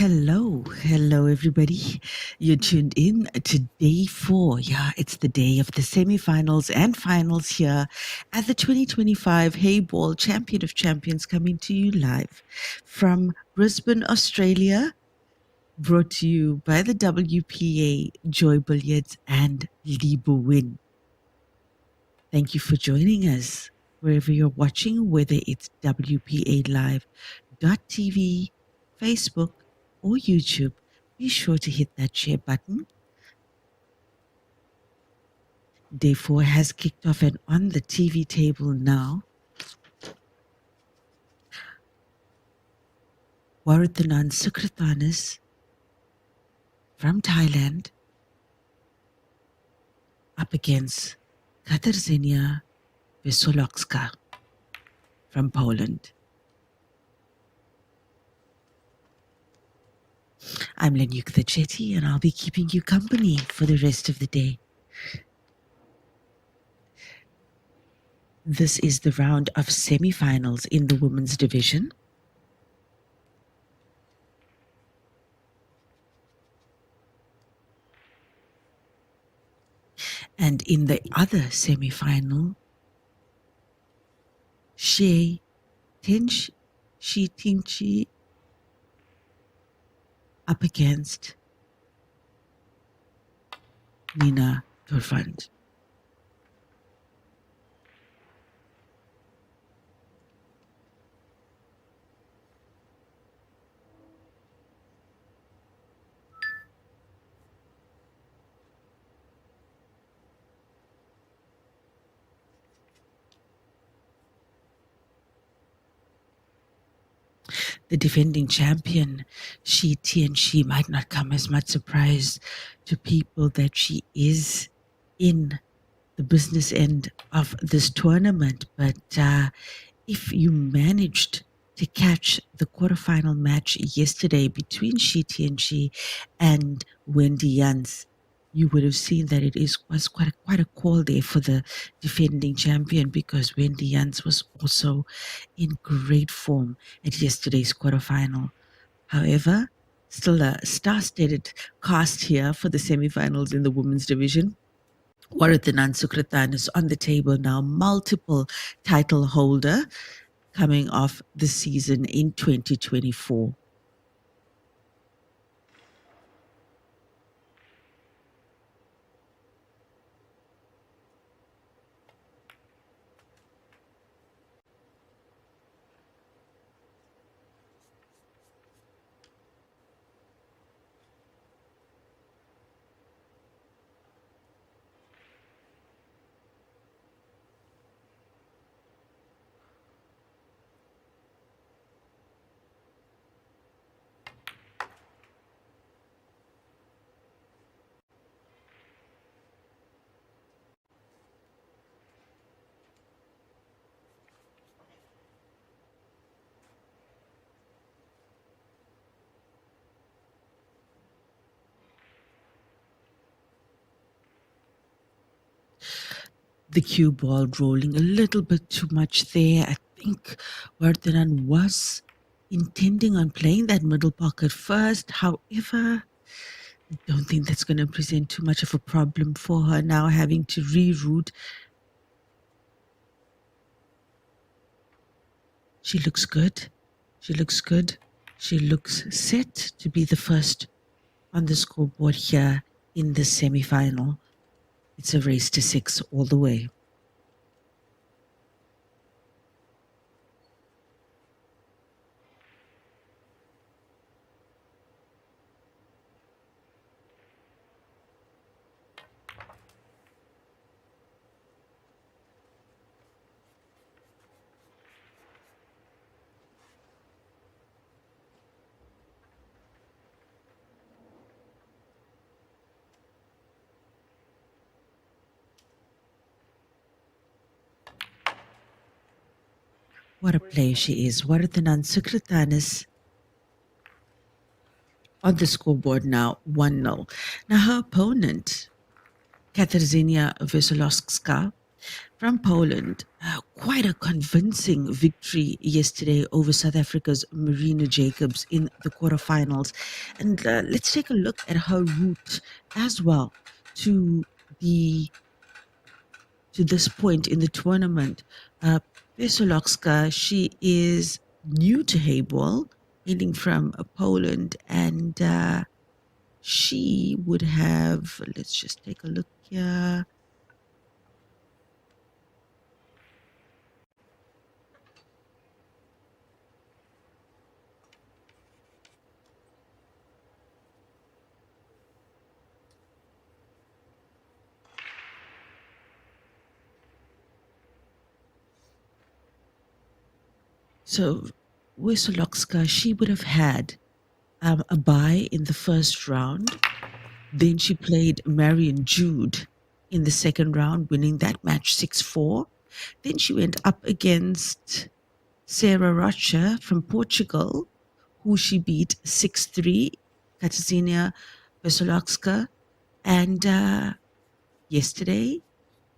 Hello, everybody. You're tuned in to day 4. Yeah, it's the day of the semi-finals and finals here at the 2025 Heyball Champion of Champions, coming to you live from Brisbane, Australia, brought to you by the WPA, Joy Billiards and Libo Win. Thank you for joining us wherever you're watching, whether it's WPA Live.tv, Facebook, or YouTube. Be sure to hit that share button. Day 4 has kicked off, and on the TV table now, Warathanan Sukratanis from Thailand up against Katarzyna Wysolowska from Poland. I'm Lenyuk Chetty, and I'll be keeping you company for the rest of the day. This is the round of semi-finals in the women's division. And in the other semi-final, She Tinchi up against Nina Turfand. The defending champion, She might not come as much surprise to people that she is in the business end of this tournament. But if you managed to catch the quarterfinal match yesterday between Shi Tianchi and Wendy Yans, you would have seen that was quite a call there for the defending champion, because Wendy Yans was also in great form at yesterday's quarterfinal. However, still a star-studded cast here for the semifinals in the women's division. Warathanan Sukratan is on the table now, multiple title holder coming off the season in 2024. The cue ball rolling a little bit too much there. I think Warathanan was intending on playing that middle pocket first. However, I don't think that's going to present too much of a problem for her now, having to reroute. She looks good. She looks good. She looks set to be the first on the scoreboard here in the semi-final. It's a race to 6 all the way. What a player she is. Warathanan Sukratanis on the scoreboard now, 1-0. Now her opponent, Katarzyna Wesolowska from Poland, quite a convincing victory yesterday over South Africa's Marina Jacobs in the quarterfinals. And let's take a look at her route as well to this point in the tournament. Wesolowska, she is new to Heyball, hailing from Poland, and she would have, let's just take a look here. So Wesolowska, she would have had a bye in the first round. Then she played Marion Jude in the second round, winning that match 6-4. Then she went up against Sarah Rocha from Portugal, who she beat 6-3, Katarzyna Wesolowska. And yesterday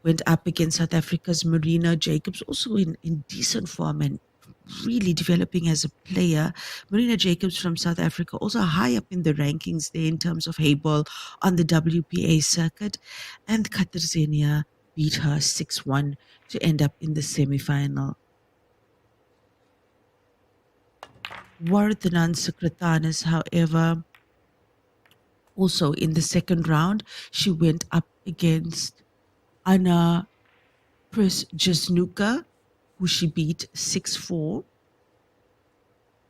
went up against South Africa's Marina Jacobs, also in decent form and really developing as a player. Marina Jacobs from South Africa, also high up in the rankings there in terms of Heyball on the WPA circuit. And Katarzyna beat her 6-1 to end up in the semi-final. Warathanan Sukratanis, however, also in the second round, she went up against Anna Prisjasnuka, who she beat 6-4.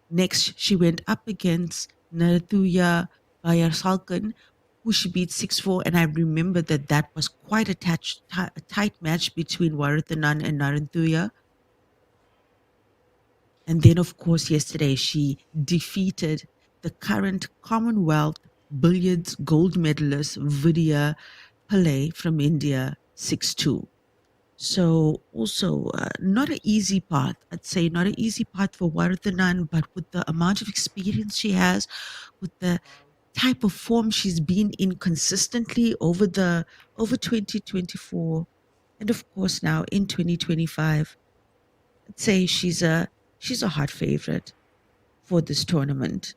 Next, she went up against Narathuya Bayarsalkan, who she beat 6-4. And I remember that was quite a tight match between Warathanan and Narathuya. And then, of course, yesterday she defeated the current Commonwealth billiards gold medalist Vidya Pillai from India 6-2. So also not an easy path. I'd say not an easy path for Wardhanan, but with the amount of experience she has, with the type of form she's been in consistently over 2024, and of course now in 2025, I'd say she's a hot favorite for this tournament.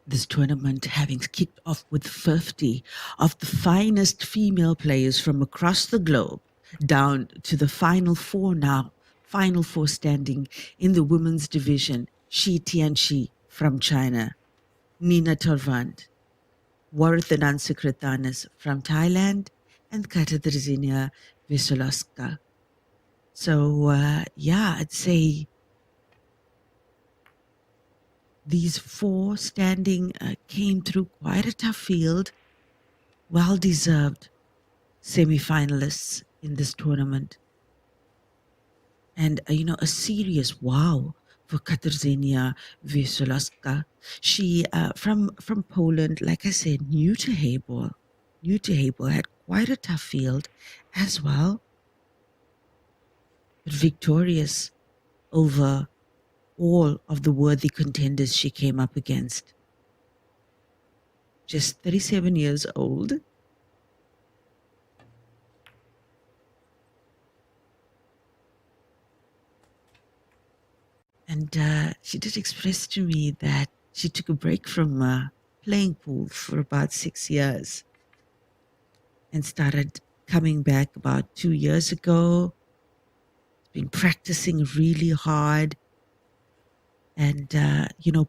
This tournament having kicked off with 50 of the finest female players from across the globe, down to the final four now, final four standing in the women's division: Shi Tianxi from China, Nina Torvand, Warathanan Sukritanis from Thailand, and Katarzyna Veselowska. So, yeah, I'd say these four standing came through quite a tough field, well-deserved semi-finalists in this tournament. And, a serious wow for Katarzyna Veselowska. She, from Poland, like I said, new to Heyball, had quite a tough field as well, but victorious over all of the worthy contenders she came up against. Just 37 years old. And she did express to me that she took a break from playing pool for about 6 years and started coming back about 2 years ago. Been practicing really hard. And,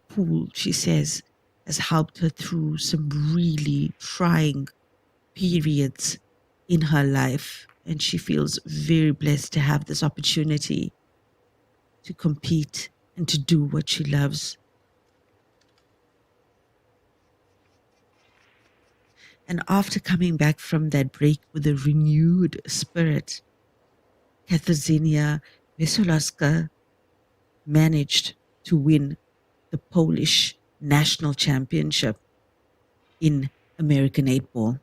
pool, she says, has helped her through some really trying periods in her life. And she feels very blessed to have this opportunity to compete and to do what she loves. And after coming back from that break with a renewed spirit, Katarzyna Veselowska managed to win the Polish national championship in American 8-ball.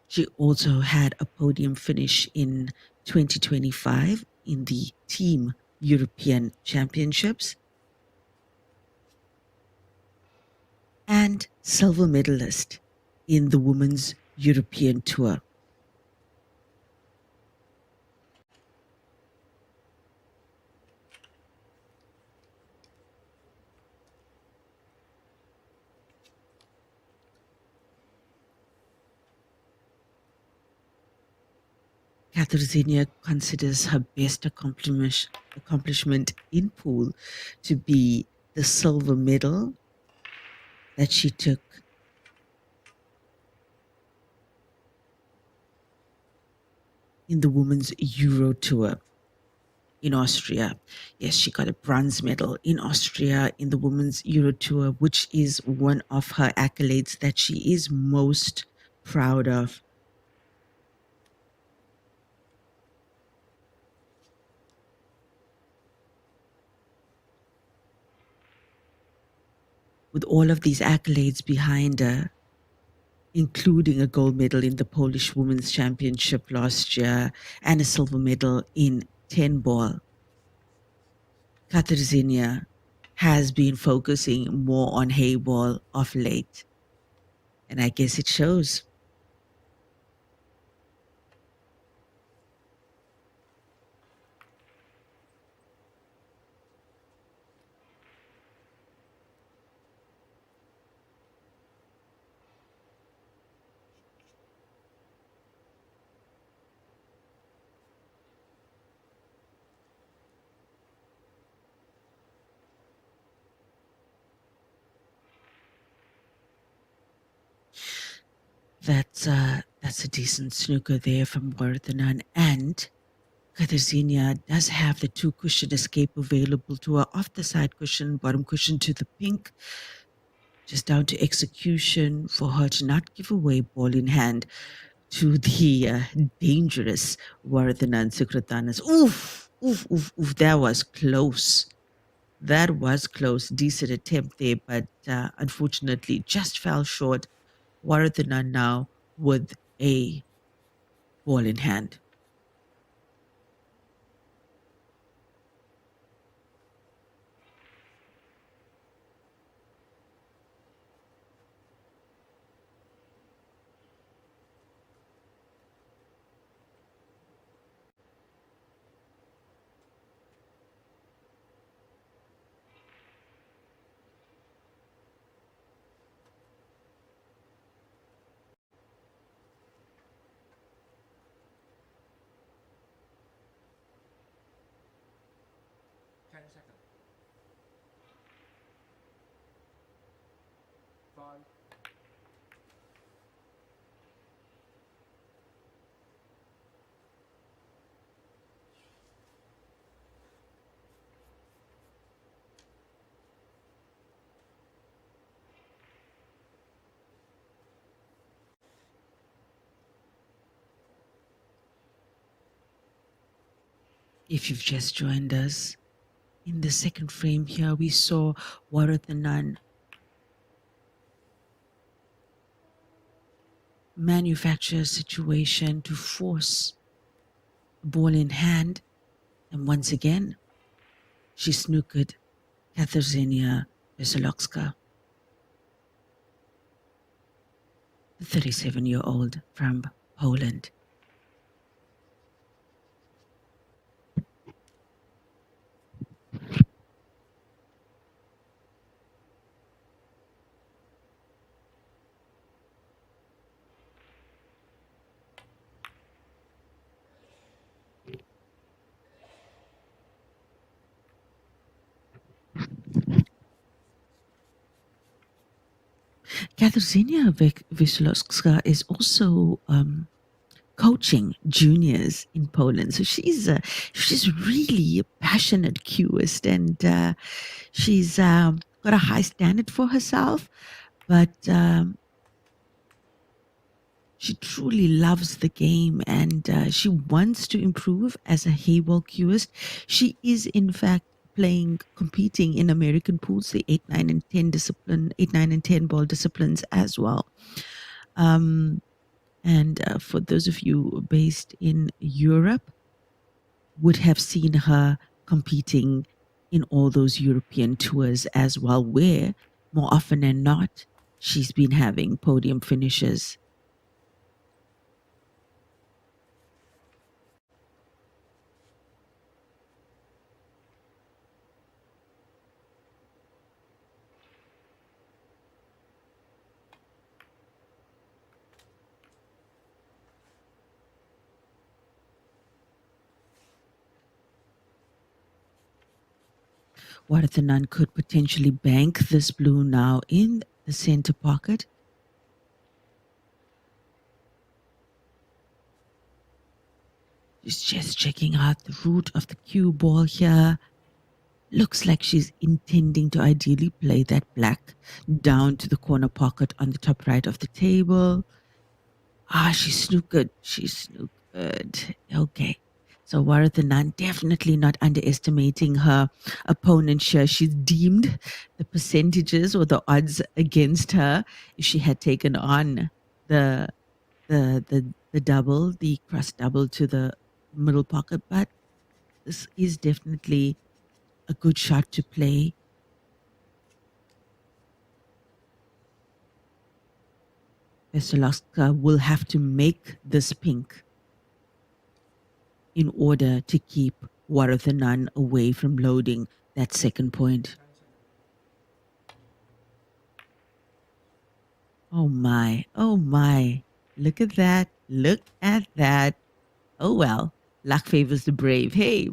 She also had a podium finish in 2025 in the Team European Championships. and silver medalist in the Women's European Tour. Katarzyna considers her best accomplishment in pool to be the silver medal that she took in the Women's Euro Tour in Austria. Yes, she got a bronze medal in Austria in the Women's Euro Tour, which is one of her accolades that she is most proud of. With all of these accolades behind her, including a gold medal in the Polish Women's Championship last year and a silver medal in 10 ball, Katarzyna has been focusing more on Heyball of late. And I guess it shows. That's a decent snooker there from Vardhanan. And Katarzyna does have the two cushion escape available to her, off the side cushion, bottom cushion to the pink, just down to execution for her to not give away ball in hand to the dangerous Vardhanan Sukratanas. Oof, oof, oof, oof. That was close. That was close. Decent attempt there, but unfortunately just fell short. Vardhanan now with a ball in hand. If you've just joined us, in the second frame here, we saw Warathanan manufacture a situation to force the ball in hand. And once again, she snookered Katarzyna Wesolowska, the 37-year-old from Poland. Katarzyna Wesolowska is also coaching juniors in Poland. So she's really a passionate cueist, and she's got a high standard for herself, but she truly loves the game, and she wants to improve as a Heyball cueist. She is, in fact, competing in American pools, the 8, 9, and 10 discipline, 8, 9, and 10 ball disciplines as well. And for those of you based in Europe, would have seen her competing in all those European tours as well, where more often than not, she's been having podium finishes. Warathanan could potentially bank this blue now in the center pocket. She's just checking out the root of the cue ball here. Looks like she's intending to ideally play that black down to the corner pocket on the top right of the table. Ah, she's snookered. She's snookered. Okay. So Warathanan definitely not underestimating her opponent here. She's deemed the percentages or the odds against her if she had taken on the the double, the cross double to the middle pocket. But this is definitely a good shot to play. Veselowska will have to make this pink in order to keep Warathanan away from loading that second point. Oh my, oh my. Look at that. Look at that. Oh well, luck favors the brave. Hey,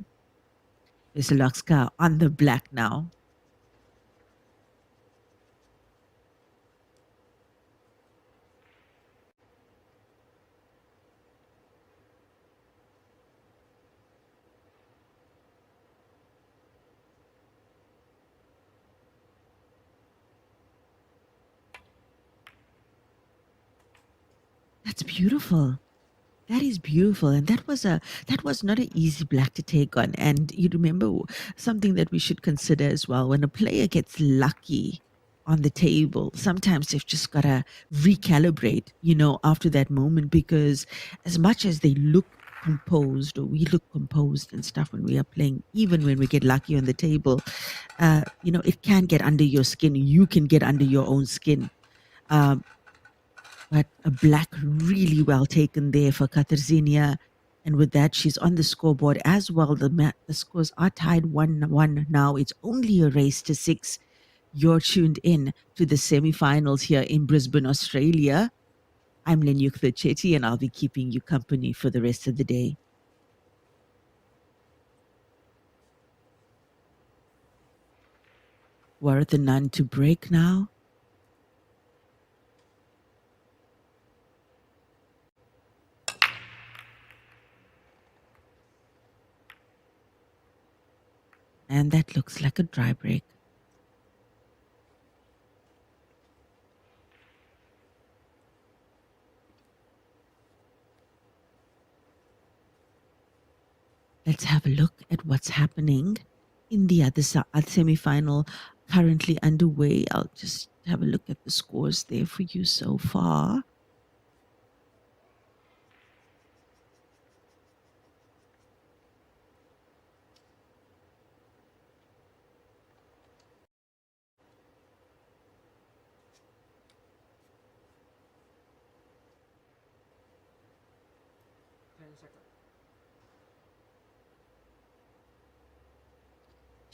Veselowska on the black now. That's beautiful. That is beautiful, and that was not an easy black to take on. And you remember something that we should consider as well: when a player gets lucky on the table, sometimes they've just gotta recalibrate, after that moment, because as much as they look composed or we look composed and stuff when we are playing, even when we get lucky on the table, it can get under your skin. You can get under your own skin. Um, but a black really well taken there for Katarzynia. And with that, she's on the scoreboard as well. The scores are tied 1-1 now. It's only a race to 6. You're tuned in to the semi-finals here in Brisbane, Australia. I'm Lenyukta Chetty, and I'll be keeping you company for the rest of the day. Warathanan to break now. And that looks like a dry break. Let's have a look at what's happening in the other semi-final currently underway. I'll just have a look at the scores there for you so far.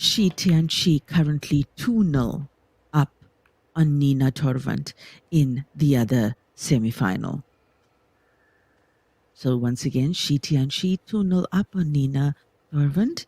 Shi Tianchi currently 2-0 up on Nina Torvant in the other semi-final. So once again, Shi Tianchi 2-0 up on Nina Torvant.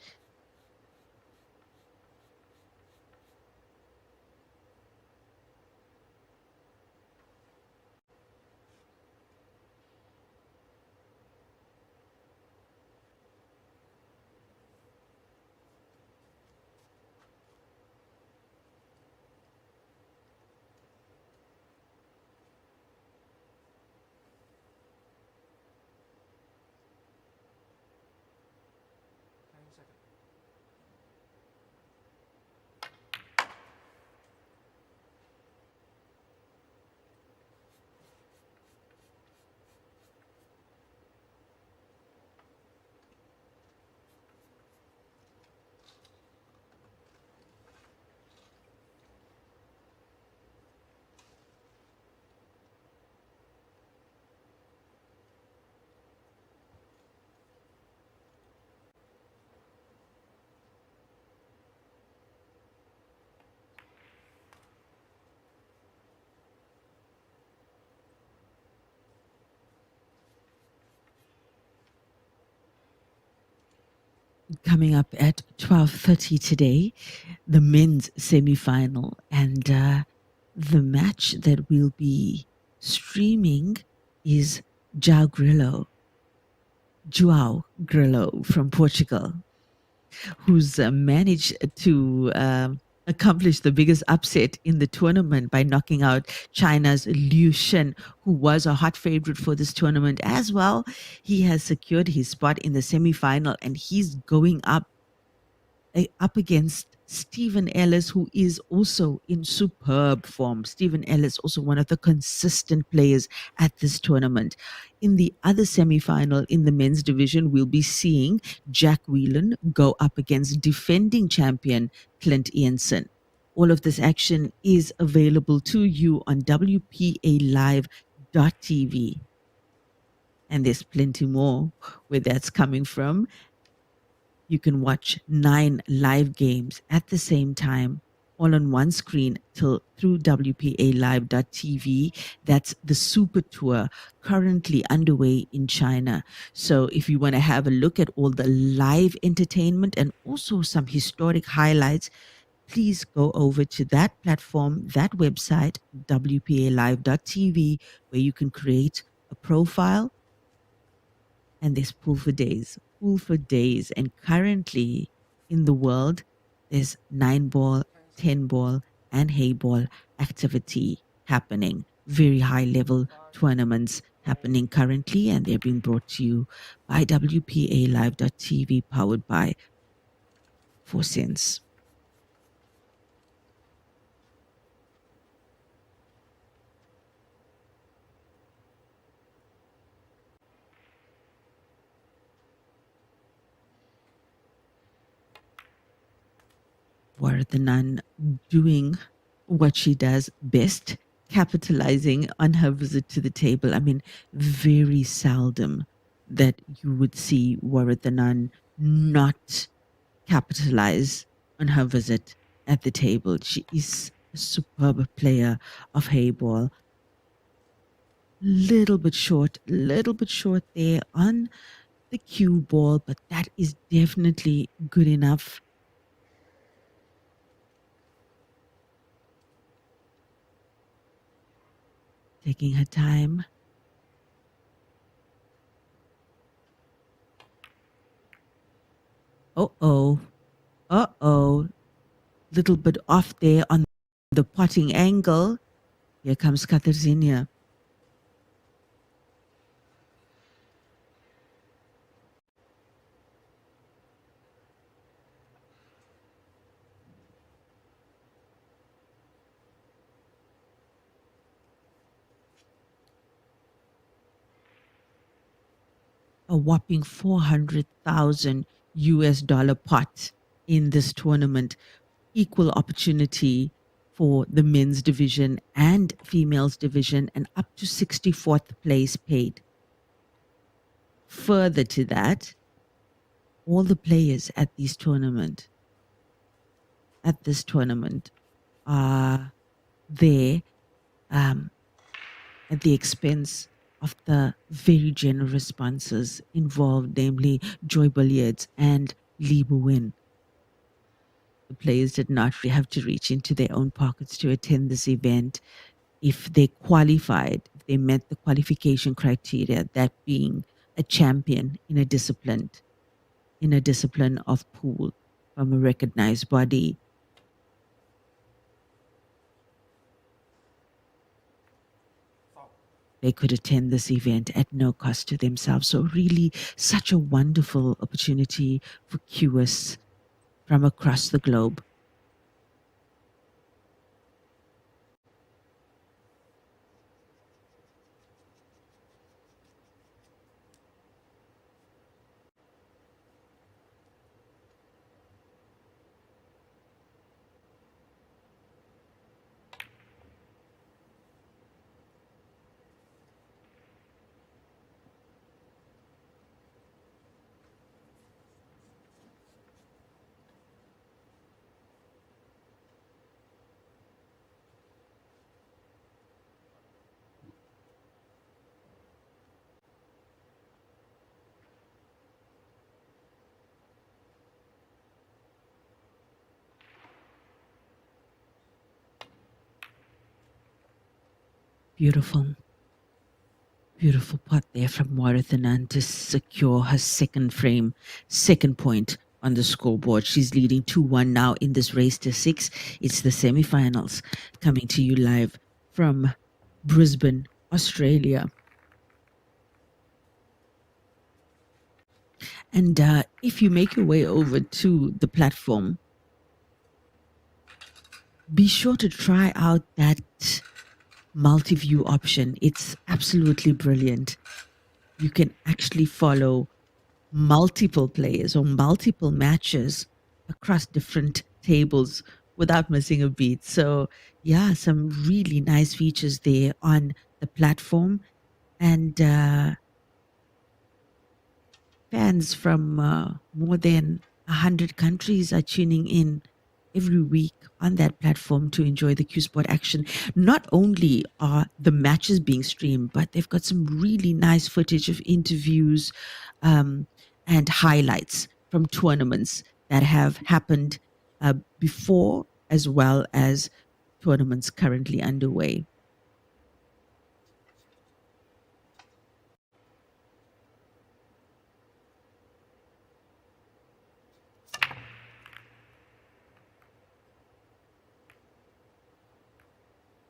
coming up at 12:30 today, the men's semi-final, and the match that we'll be streaming is Joao Grillo from Portugal, who's managed to accomplish the biggest upset in the tournament by knocking out China's Liu Shen, who was a hot favorite for this tournament as well. He has secured his spot in the semi-final, and he's going up against Stephen Ellis, who is also in superb form. Stephen Ellis, also one of the consistent players at this tournament. In the other semi-final in the men's division, we'll be seeing Jack Whelan go up against defending champion Clint Ianson. All of this action is available to you on WPALive.tv. And there's plenty more where that's coming from. You can watch 9 live games at the same time, all on one screen through WPALive.tv. That's the Super Tour currently underway in China. So if you want to have a look at all the live entertainment and also some historic highlights, please go over to that platform, that website, WPALive.tv, where you can create a profile, and there's pool for days. And currently in the world, there's 9-ball, 10-ball, and Heyball activity happening. Very high level tournaments happening currently, and they're being brought to you by WPALive.tv, powered by 4 Cents. Vardhanan doing what she does best, capitalizing on her visit to the table. I mean, very seldom that you would see Vardhanan not capitalize on her visit at the table. She is a superb player of Heyball. Little bit short there on the cue ball, but that is definitely good enough. Taking her time. Uh-oh. Uh-oh. Little bit off there on the potting angle. Here comes Katarzyna. A whopping 400,000 US dollar pot in this tournament. Equal opportunity for the men's division and females division, and up to 64th place paid. Further to that, all the players at this tournament are there at the expense of the very generous sponsors involved, namely Joy Billiards and Lee Win. The players did not have to reach into their own pockets to attend this event. If they qualified, if they met the qualification criteria, that being a champion in a discipline of pool from a recognized body, they could attend this event at no cost to themselves. So really such a wonderful opportunity for QS from across the globe. Beautiful, beautiful pot there from Warathanan to secure her second point on the scoreboard. She's leading 2-1 now in this race to six. It's the semi-finals coming to you live from Brisbane, Australia. And if you make your way over to the platform, be sure to try out that multi-view option. It's absolutely brilliant. You can actually follow multiple players or multiple matches across different tables without missing a beat. So, yeah, some really nice features there on the platform. And fans from more than 100 countries are tuning in every week on that platform to enjoy the Q Sport action. Not only are the matches being streamed, but they've got some really nice footage of interviews and highlights from tournaments that have happened before, as well as tournaments currently underway.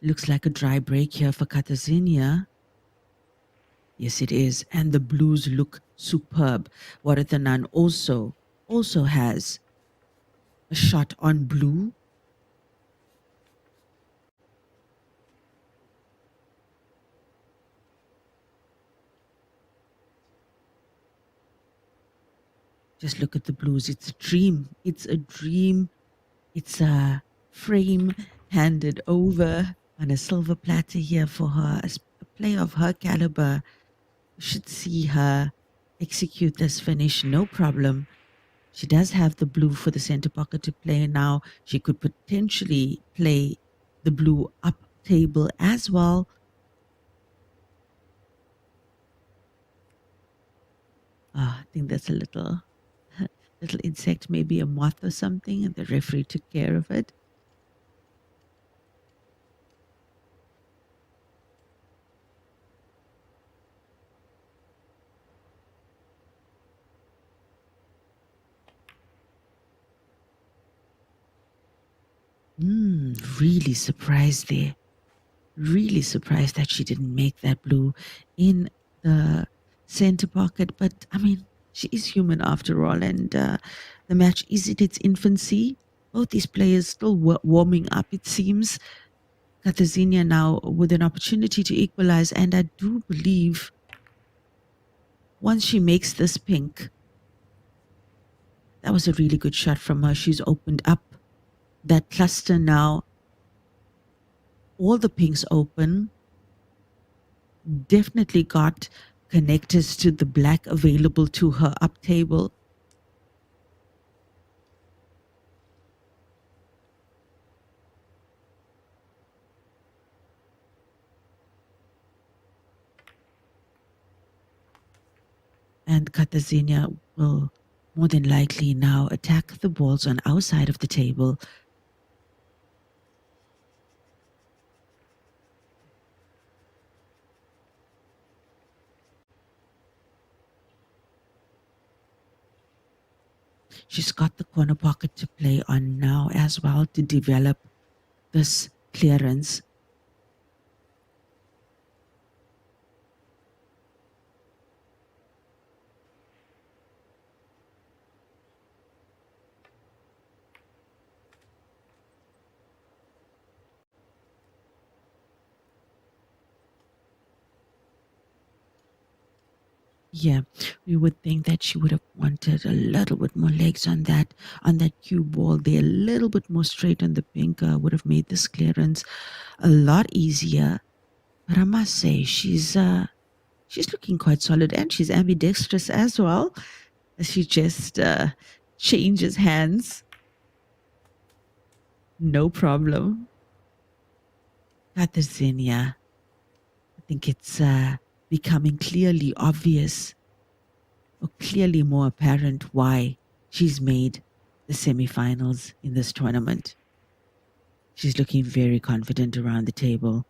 Looks like a dry break here for Katazinia. Yes, it is. And the blues look superb. Warathanan also has a shot on blue. Just look at the blues. It's a dream. It's a dream. It's a frame handed over on a silver platter here for her. A player of her caliber should see her execute this finish, no problem. She does have the blue for the center pocket to play now. She could potentially play the blue up table as well. I think that's a little insect, maybe a moth or something, and the referee took care of it. Really surprised there. Really surprised that she didn't make that blue in the center pocket. But I mean, she is human after all, and the match is in its infancy. Both these players still warming up, it seems. Katazinia now with an opportunity to equalize, and I do believe once she makes this pink, that was a really good shot from her. She's opened up that cluster now. All the pinks open. Definitely got connectors to the black available to her up table. And Katazinia will more than likely now attack the balls on our side of the table. She's got the corner pocket to play on now as well to develop this clearance. Yeah, we would think that she would have wanted a little bit more legs on that cue ball there, a little bit more straight on the pink would have made this clearance a lot easier. But I must say, she's looking quite solid, and she's ambidextrous as well. She just changes hands, no problem. Katarzyna, I think it's becoming clearly obvious, or clearly more apparent, why she's made the semifinals in this tournament. She's looking very confident around the table.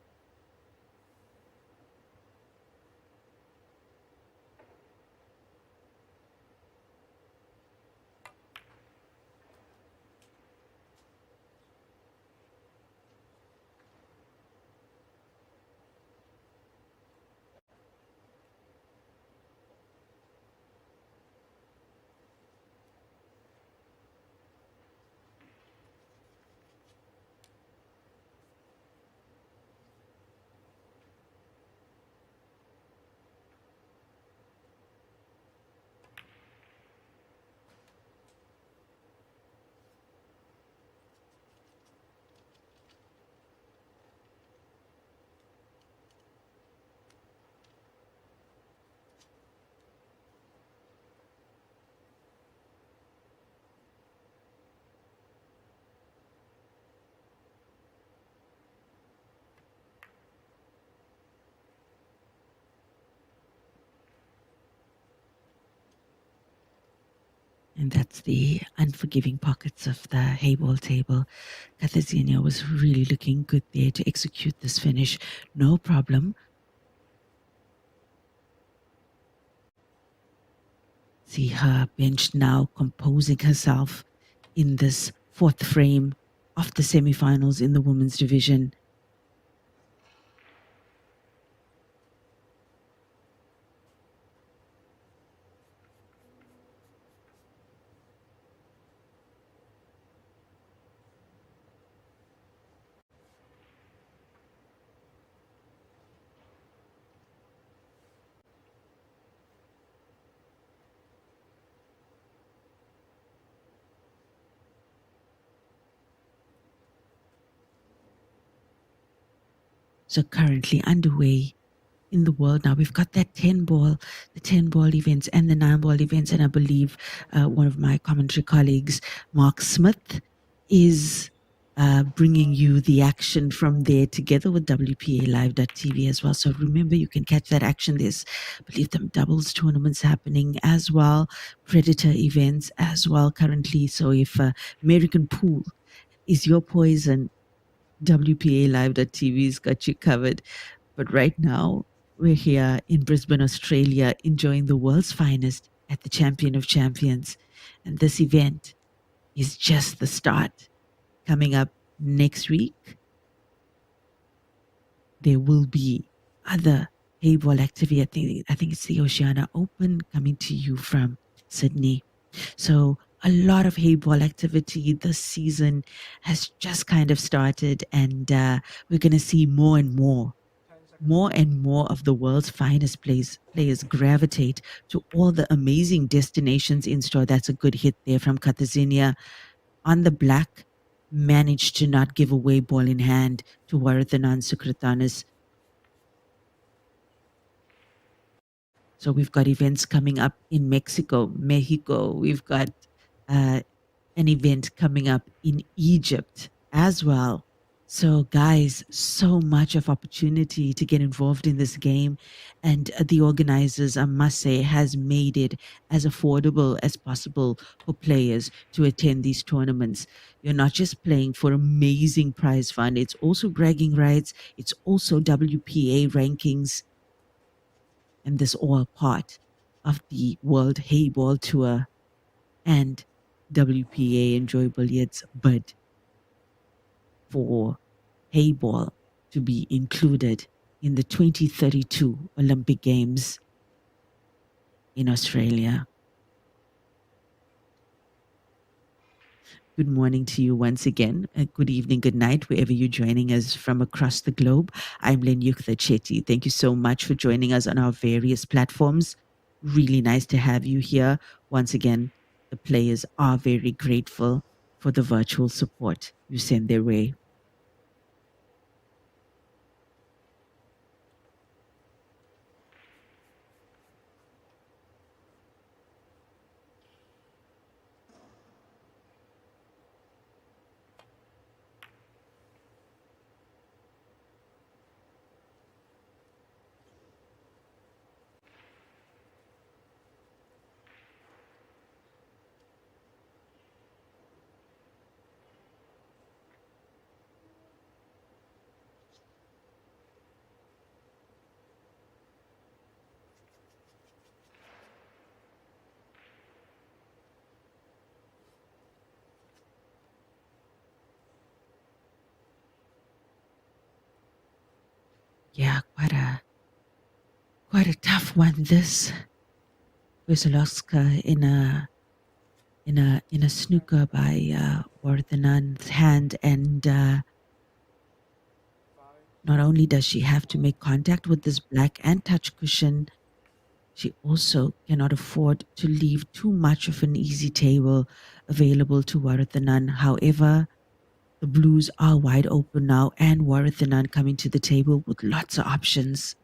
And that's the unforgiving pockets of the Heyball table. Katarzyna was really looking good there to execute this finish. No problem. See her bench now composing herself in this fourth frame of the semifinals in the women's division. So currently underway in the world now. We've got that 10 ball, the 10 ball events and the 9 ball events. And I believe one of my commentary colleagues, Mark Smith, is bringing you the action from there together with WPA Live.tv as well. So remember, you can catch that action. There's, I believe, them doubles tournaments happening as well, Predator events as well currently. So if American Pool is your poison, WPA Live.tv's got you covered. But right now, we're here in Brisbane, Australia, enjoying the world's finest at the Champion of Champions. And this event is just the start. Coming up next week, there will be other paintball activity. I think it's the Oceania Open coming to you from Sydney. So a lot of paintball activity this season has just kind of started, and we're going to see more and more of the world's finest players gravitate to all the amazing destinations in store. That's a good hit there from Katarzyna on the black. Managed to not give away ball in hand to Warathanan Sukratanis. So we've got events coming up in Mexico. We've got uh, an event coming up in Egypt as well. So, guys, so much of opportunity to get involved in this game. And the organizers, I must say, has made it as affordable as possible for players to attend these tournaments. You're not just playing for amazing prize fund, it's also bragging rights, it's also WPA rankings, and this all part of the World Hayball Tour and WPA Enjoy Billiards bid for Heyball to be included in the 2032 Olympic Games in Australia. Good morning to you once again. Good evening, good night, wherever you're joining us from across the globe. I'm Lenyukta Chetty. Thank you so much for joining us on our various platforms. Really nice to have you here. Once again, the players are very grateful for the virtual support you send their way. Yeah, quite a tough one. This Wysoloska in a snooker by Wardhanan's hand, and not only does she have to make contact with this black and touch cushion, she also cannot afford to leave too much of an easy table available to Warathanan. However, the blues are wide open now, and Warathanan coming to the table with lots of options.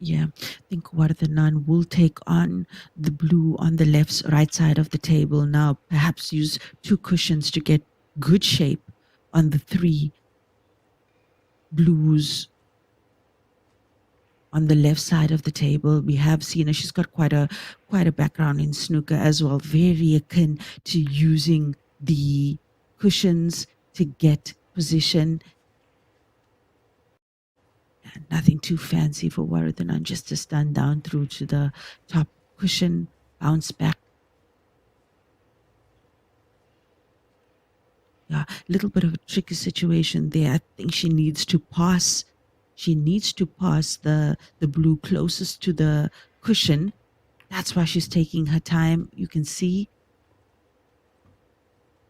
Yeah, I think Vardhanan will take on the blue on the right side of the table now. Perhaps use two cushions to get good shape on the three blues on the left side of the table. We have seen her. She's got quite a background in snooker as well. Very akin to using the cushions to get position. Nothing too fancy for Vardhanan, just to stand down through to the top cushion, bounce back. Yeah, a little bit of a tricky situation there. I think she needs to pass. She needs to pass the blue closest to the cushion. That's why she's taking her time. You can see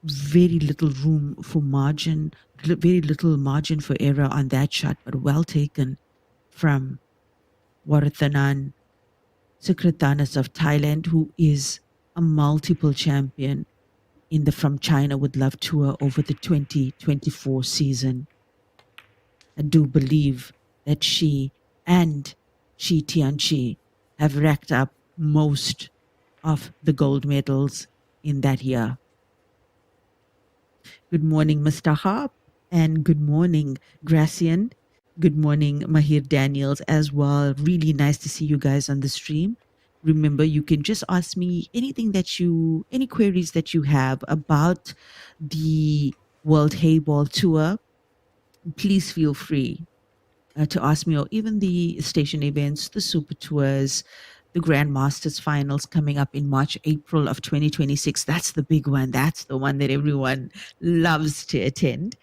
very little room for margin, very little margin for error on that shot, but well taken from Warathanan Sukritanas of Thailand, who is a multiple champion in the From China with Love Tour over the 2024 season. I do believe that she and Shi Tianchi have racked up most of the gold medals in that year. Good morning, Mr. Harp, and good morning, Gracian. Good morning, Mahir Daniels, as well. Really nice to see you guys on the stream. Remember, you can just ask me any queries that you have about the World Heyball Tour. Please feel free to ask me, or even the station events, the super tours, the Grandmasters finals coming up in March, April of 2026. That's the big one. That's the one that everyone loves to attend.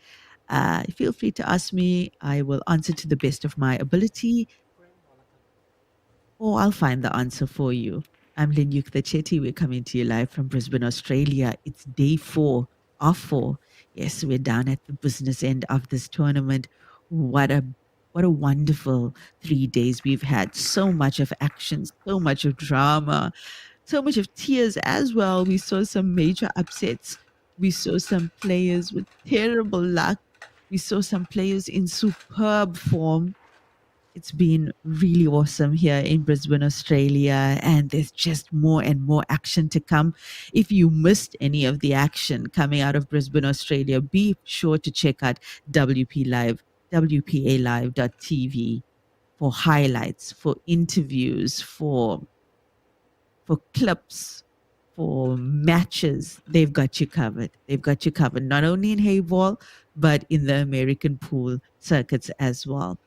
Feel free to ask me. I will answer to the best of my ability, or I'll find the answer for you. I'm Linyukta Chetty. We're coming to you live from Brisbane, Australia. It's day 4 of 4. Yes, we're down at the business end of this tournament. What a what a wonderful 3 days we've had. So much of action, so much of drama, so much of tears as well. We saw some major upsets. We saw some players with terrible luck. We saw some players in superb form. It's been really awesome here in Brisbane, Australia, and there's just more and more action to come. If you missed any of the action coming out of Brisbane, Australia, be sure to check out WP Live, WPALive.tv for highlights, for interviews, for clips, for matches. They've got you covered. They've got you covered, not only in Heyball, but in the American pool circuits as well.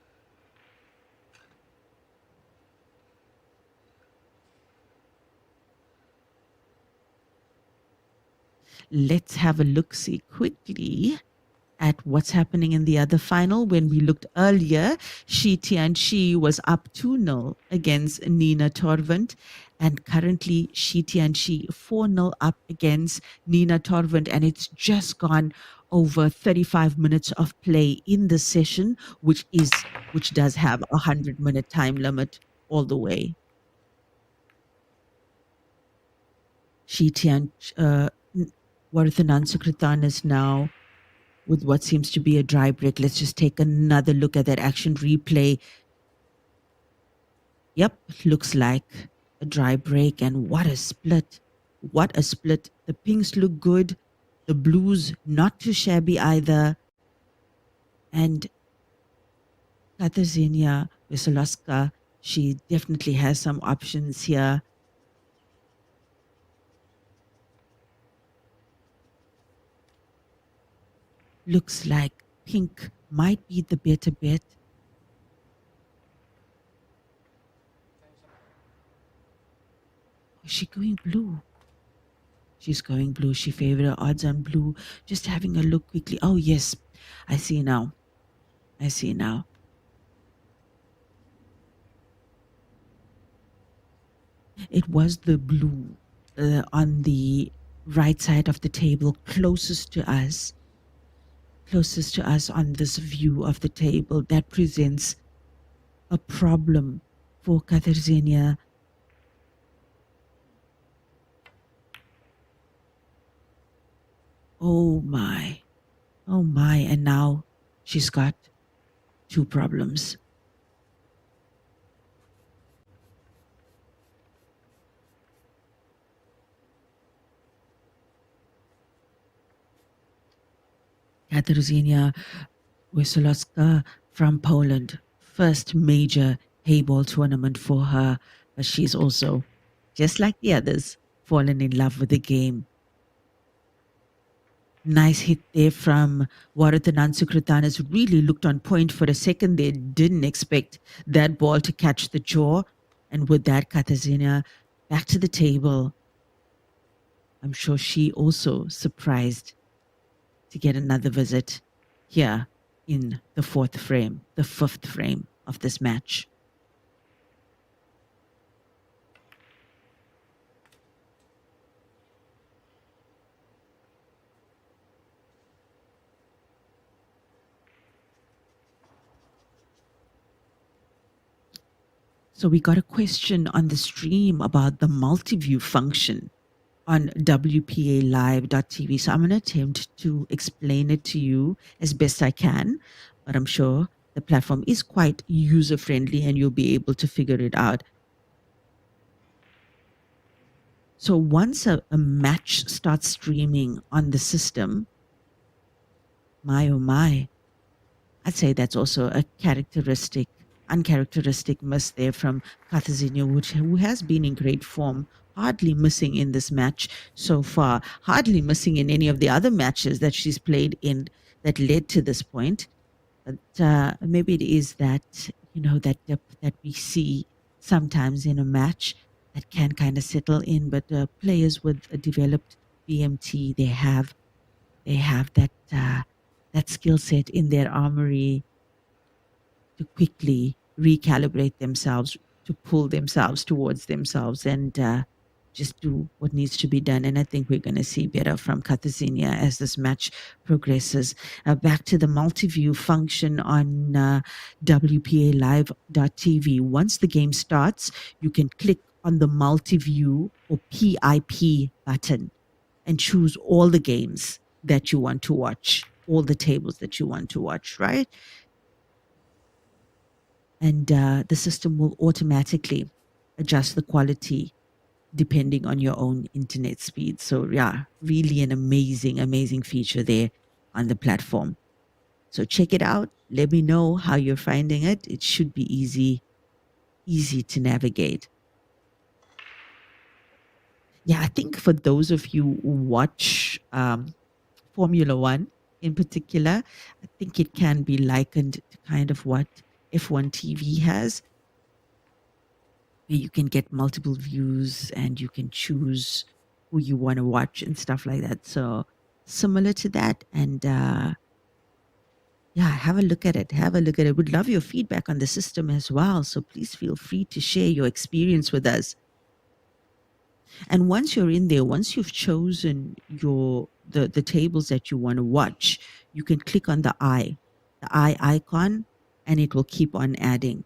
Let's have a look-see quickly at what's happening in the other final. When we looked earlier, Shi Tianchi was up 2-0 against Nina Torvent, and currently Shi Tianchi 4-0 up against Nina Torvent, and it's just gone over 35 minutes of play in the session, which does have a 100-minute time limit all the way. Shi Tianchi, Varathanan Sukratan is now with what seems to be a dry break. Let's just take another look at that action replay. Yep, looks like a dry break. And what a split. What a split. The pinks look good. The blues not too shabby either. And Katarzyna Wesolowska, she definitely has some options here. Looks like pink might be the better bet. Is she going blue? She's going blue. She favored her odds on blue. Just having a look quickly. Oh, yes. I see now. I see now. It was the blue on the right side of the table, closest to us on this view of the table. That presents a problem for Katarzyna. Oh my. Oh my. And now she's got two problems. Katarzyna Wysocka from Poland. First major Heyball tournament for her, but she's also, just like the others, fallen in love with the game. Nice hit there from Varadhan Sukritanas. Really looked on point for a second. They didn't expect that ball to catch the jaw. And with that, Katarzyna back to the table. I'm sure she also surprised to get another visit here in the fifth frame of this match. So we got a question on the stream about the multi-view function on wpalive.tv. So I'm going to attempt to explain it to you as best I can, but I'm sure the platform is quite user friendly and you'll be able to figure it out. So once a match starts streaming on the system, my oh my, I'd say that's also a uncharacteristic miss there from Katarzyna, who has been in great form, hardly missing in this match so far, hardly missing in any of the other matches that she's played in that led to this point. But maybe it is that, that depth that we see sometimes in a match that can kind of settle in. But players with a developed BMT, they have that skill set in their armory to quickly recalibrate themselves, to pull themselves towards themselves, and just do what needs to be done. And I think we're going to see better from Katarzyna as this match progresses. Back to the multi-view function on wpalive.tv. Once the game starts, you can click on the multi-view or PIP button and choose all the games that you want to watch, all the tables that you want to watch, right? And the system will automatically adjust the quality depending on your own internet speed. So yeah, really an amazing feature there on the platform. So check it out. Let me know how you're finding it. It should be easy to navigate. Yeah, I think for those of you who watch Formula One in particular, I think it can be likened to kind of what F1 TV has, where you can get multiple views and you can choose who you want to watch and stuff like that. So similar to that. And yeah, have a look at it. Have a look at it. Would love your feedback on the system as well. So please feel free to share your experience with us. And once you're in there, once you've chosen the tables that you want to watch, you can click on the eye icon, and it will keep on adding.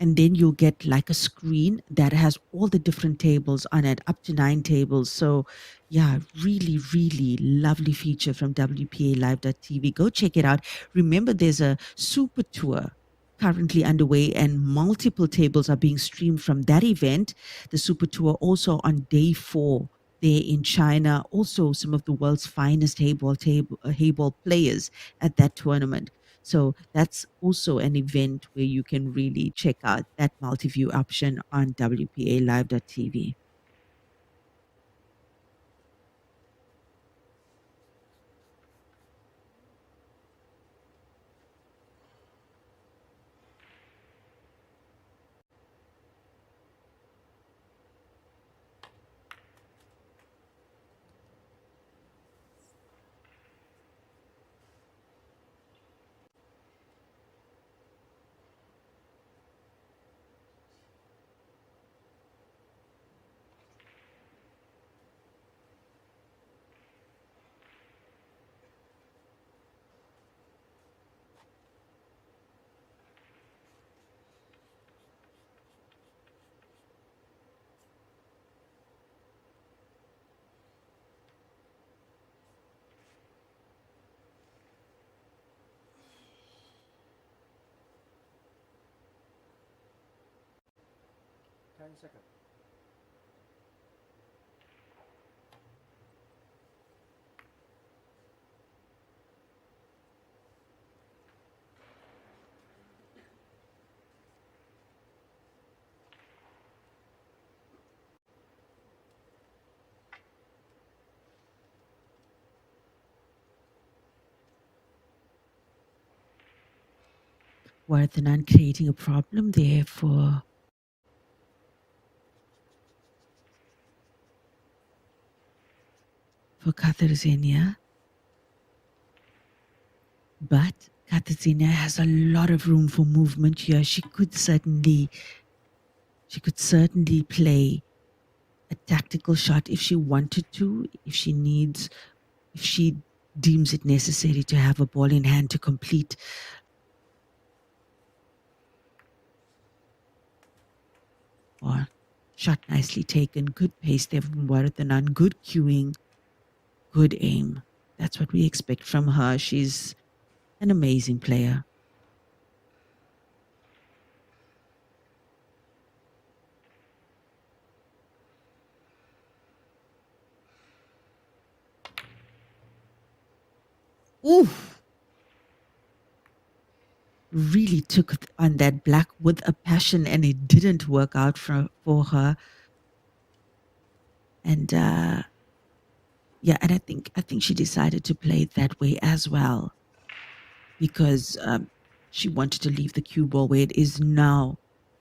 And then you'll get like a screen that has all the different tables on it, up to 9 tables. So yeah, really lovely feature from wpalive.tv. Go check it out. Remember, there's a super tour currently underway and multiple tables are being streamed from that event. The super tour also on day 4 there in China. Also some of the world's finest Heyball players at that tournament. So that's also an event where you can really check out that multi-view option on wpalive.tv. Vardhanan creating a problem there for Katarzyna. But Katarzyna has a lot of room for movement here. She could certainly play a tactical shot if she wanted to, if she deems it necessary to have a ball in hand to complete. Or shot nicely taken, good pace there from Vardhanan, good cueing, good aim. That's what we expect from her. She's an amazing player. Ooh! Really took on that black with a passion, and it didn't work out for her. And yeah, and I think she decided to play it that way as well, because she wanted to leave the cue ball where it is now.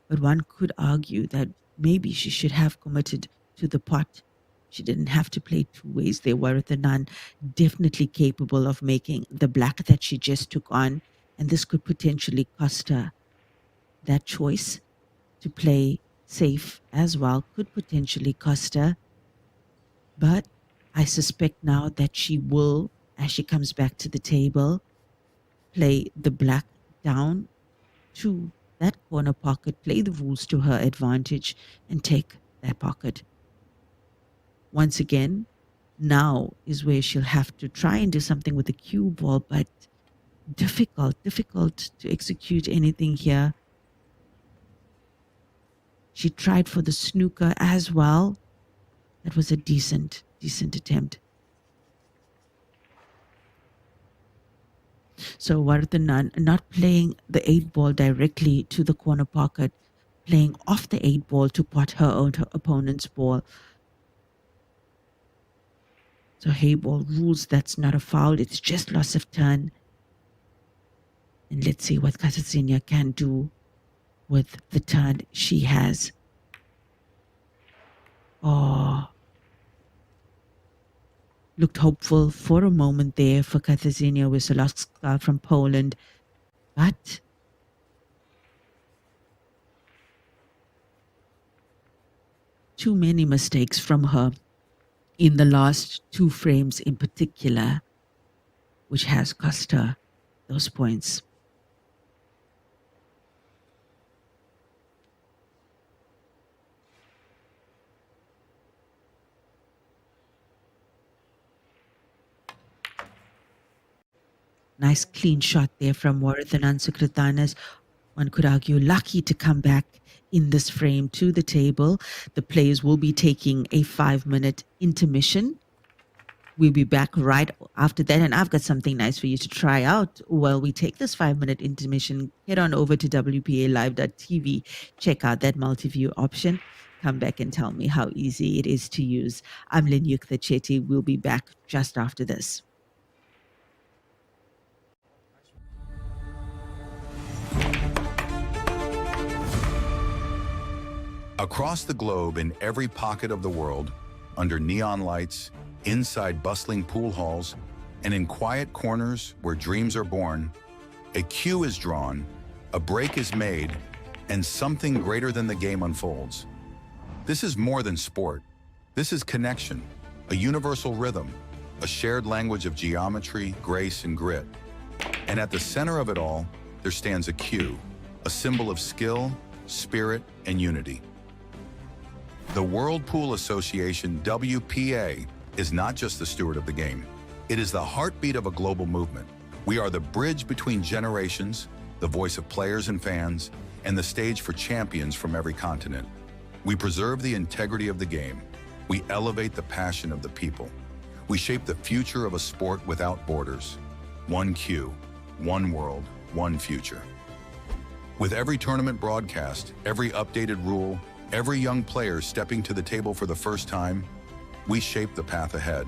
But one could argue that maybe she should have committed to the pot. She didn't have to play two ways. They were the nun, definitely capable of making the black that she just took on, and this could potentially cost her. That choice to play safe as well could potentially cost her. But I suspect now that she will, as she comes back to the table, play the black down to that corner pocket, play the rules to her advantage, and take that pocket. Once again, now is where she'll have to try and do something with the cue ball, but difficult to execute anything here. She tried for the snooker as well. That was a decent attempt. So Vardhanan not playing the 8-ball directly to the corner pocket, playing off the 8-ball to pot her opponent's ball. So Heyball rules that's not a foul, it's just loss of turn. And let's see what Katarzyna can do with the turn she has. Oh, looked hopeful for a moment there for Katarzyna Wisłocka from Poland, but too many mistakes from her in the last two frames in particular, which has cost her those points. Nice clean shot there from Vardhanan Sukritanas. One could argue lucky to come back in this frame to the table. The players will be taking a 5-minute intermission. We'll be back right after that, and I've got something nice for you to try out while we take this 5-minute intermission. Head on over to WPAlive.tv, check out that multi-view option. Come back and tell me how easy it is to use. I'm Linyukta Chetty. We'll be back just after this. Across the globe, in every pocket of the world, under neon lights, inside bustling pool halls, and in quiet corners where dreams are born, a cue is drawn, a break is made, and something greater than the game unfolds. This is more than sport. This is connection, a universal rhythm, a shared language of geometry, grace, and grit. And at the center of it all, there stands a cue, a symbol of skill, spirit, and unity. The World Pool Association, WPA, is not just the steward of the game. It is the heartbeat of a global movement. We are the bridge between generations, the voice of players and fans, and the stage for champions from every continent. We preserve the integrity of the game. We elevate the passion of the people. We shape the future of a sport without borders. One cue, one world, one future. With every tournament broadcast, every updated rule, every young player stepping to the table for the first time, we shape the path ahead.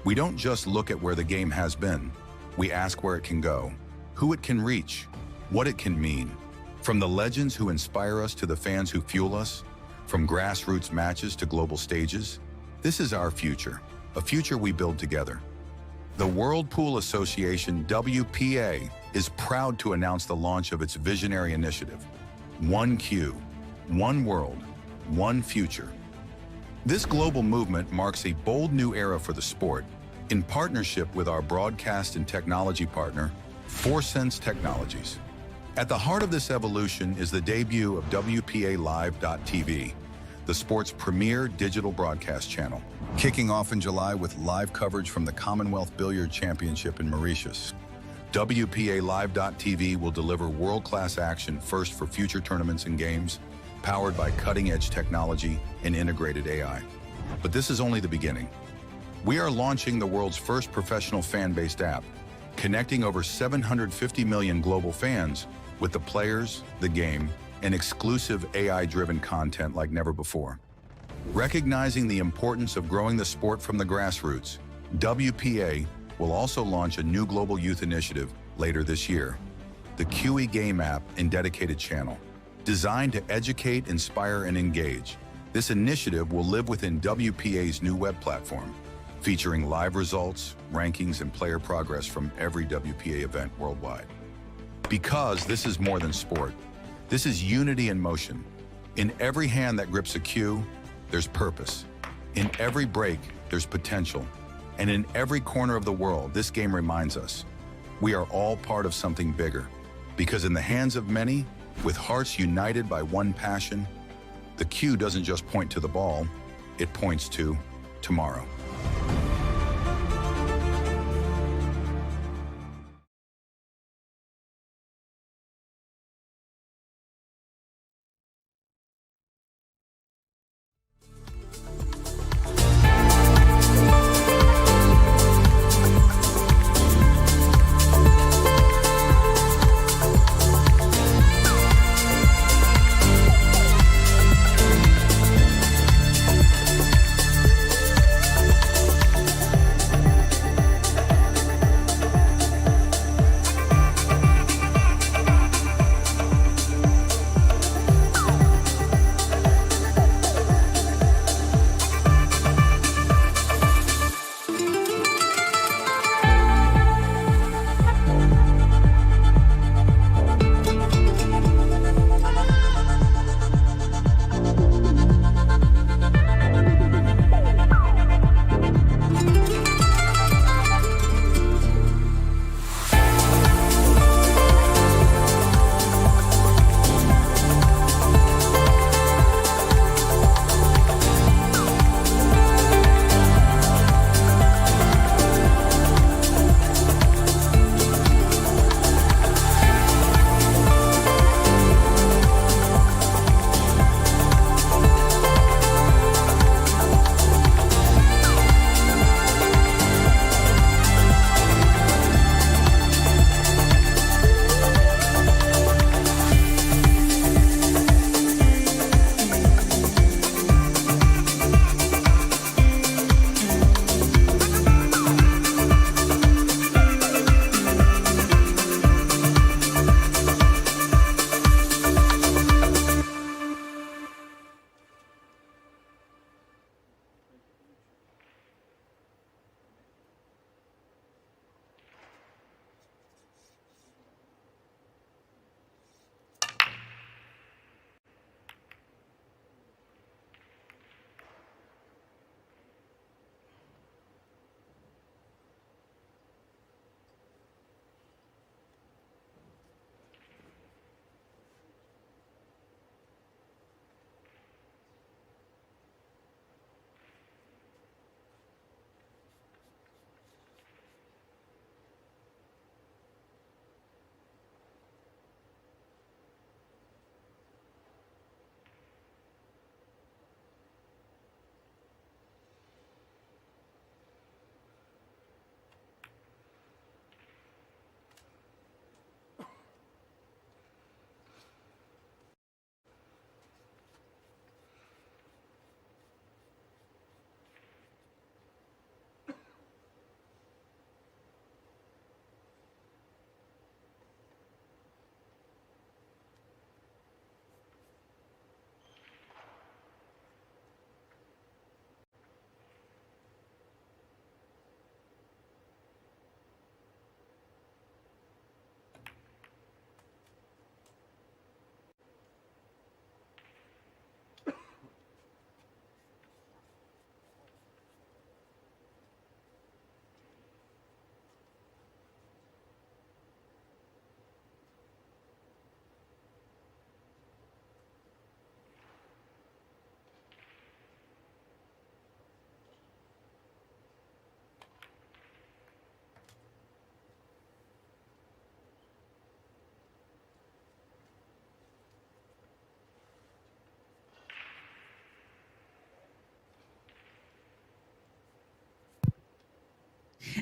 We don't just look at where the game has been. We ask where it can go, who it can reach, what it can mean. From the legends who inspire us to the fans who fuel us, from grassroots matches to global stages, this is our future, a future we build together. The World Pool Association, WPA, is proud to announce the launch of its visionary initiative, One Q, One World, One Future. This global movement marks a bold new era for the sport, in partnership with our broadcast and technology partner, ForSense Technologies. At the heart of this evolution is the debut of WPA Live.tv, the sport's premier digital broadcast channel. Kicking off in July with live coverage from the Commonwealth Billiard Championship in Mauritius, WPA Live.tv will deliver world-class action first for future tournaments and games, powered by cutting-edge technology and integrated AI. But this is only the beginning. We are launching the world's first professional fan-based app, connecting over 750 million global fans with the players, the game, and exclusive AI-driven content like never before. Recognizing the importance of growing the sport from the grassroots, WPA will also launch a new global youth initiative later this year, the QE Game app and dedicated channel. Designed to educate, inspire, and engage, this initiative will live within WPA's new web platform, featuring live results, rankings, and player progress from every WPA event worldwide. Because this is more than sport, this is unity in motion. In every hand that grips a cue, there's purpose. In every break, there's potential. And in every corner of the world, this game reminds us, we are all part of something bigger. Because in the hands of many, with hearts united by one passion, the cue doesn't just point to the ball, it points to tomorrow.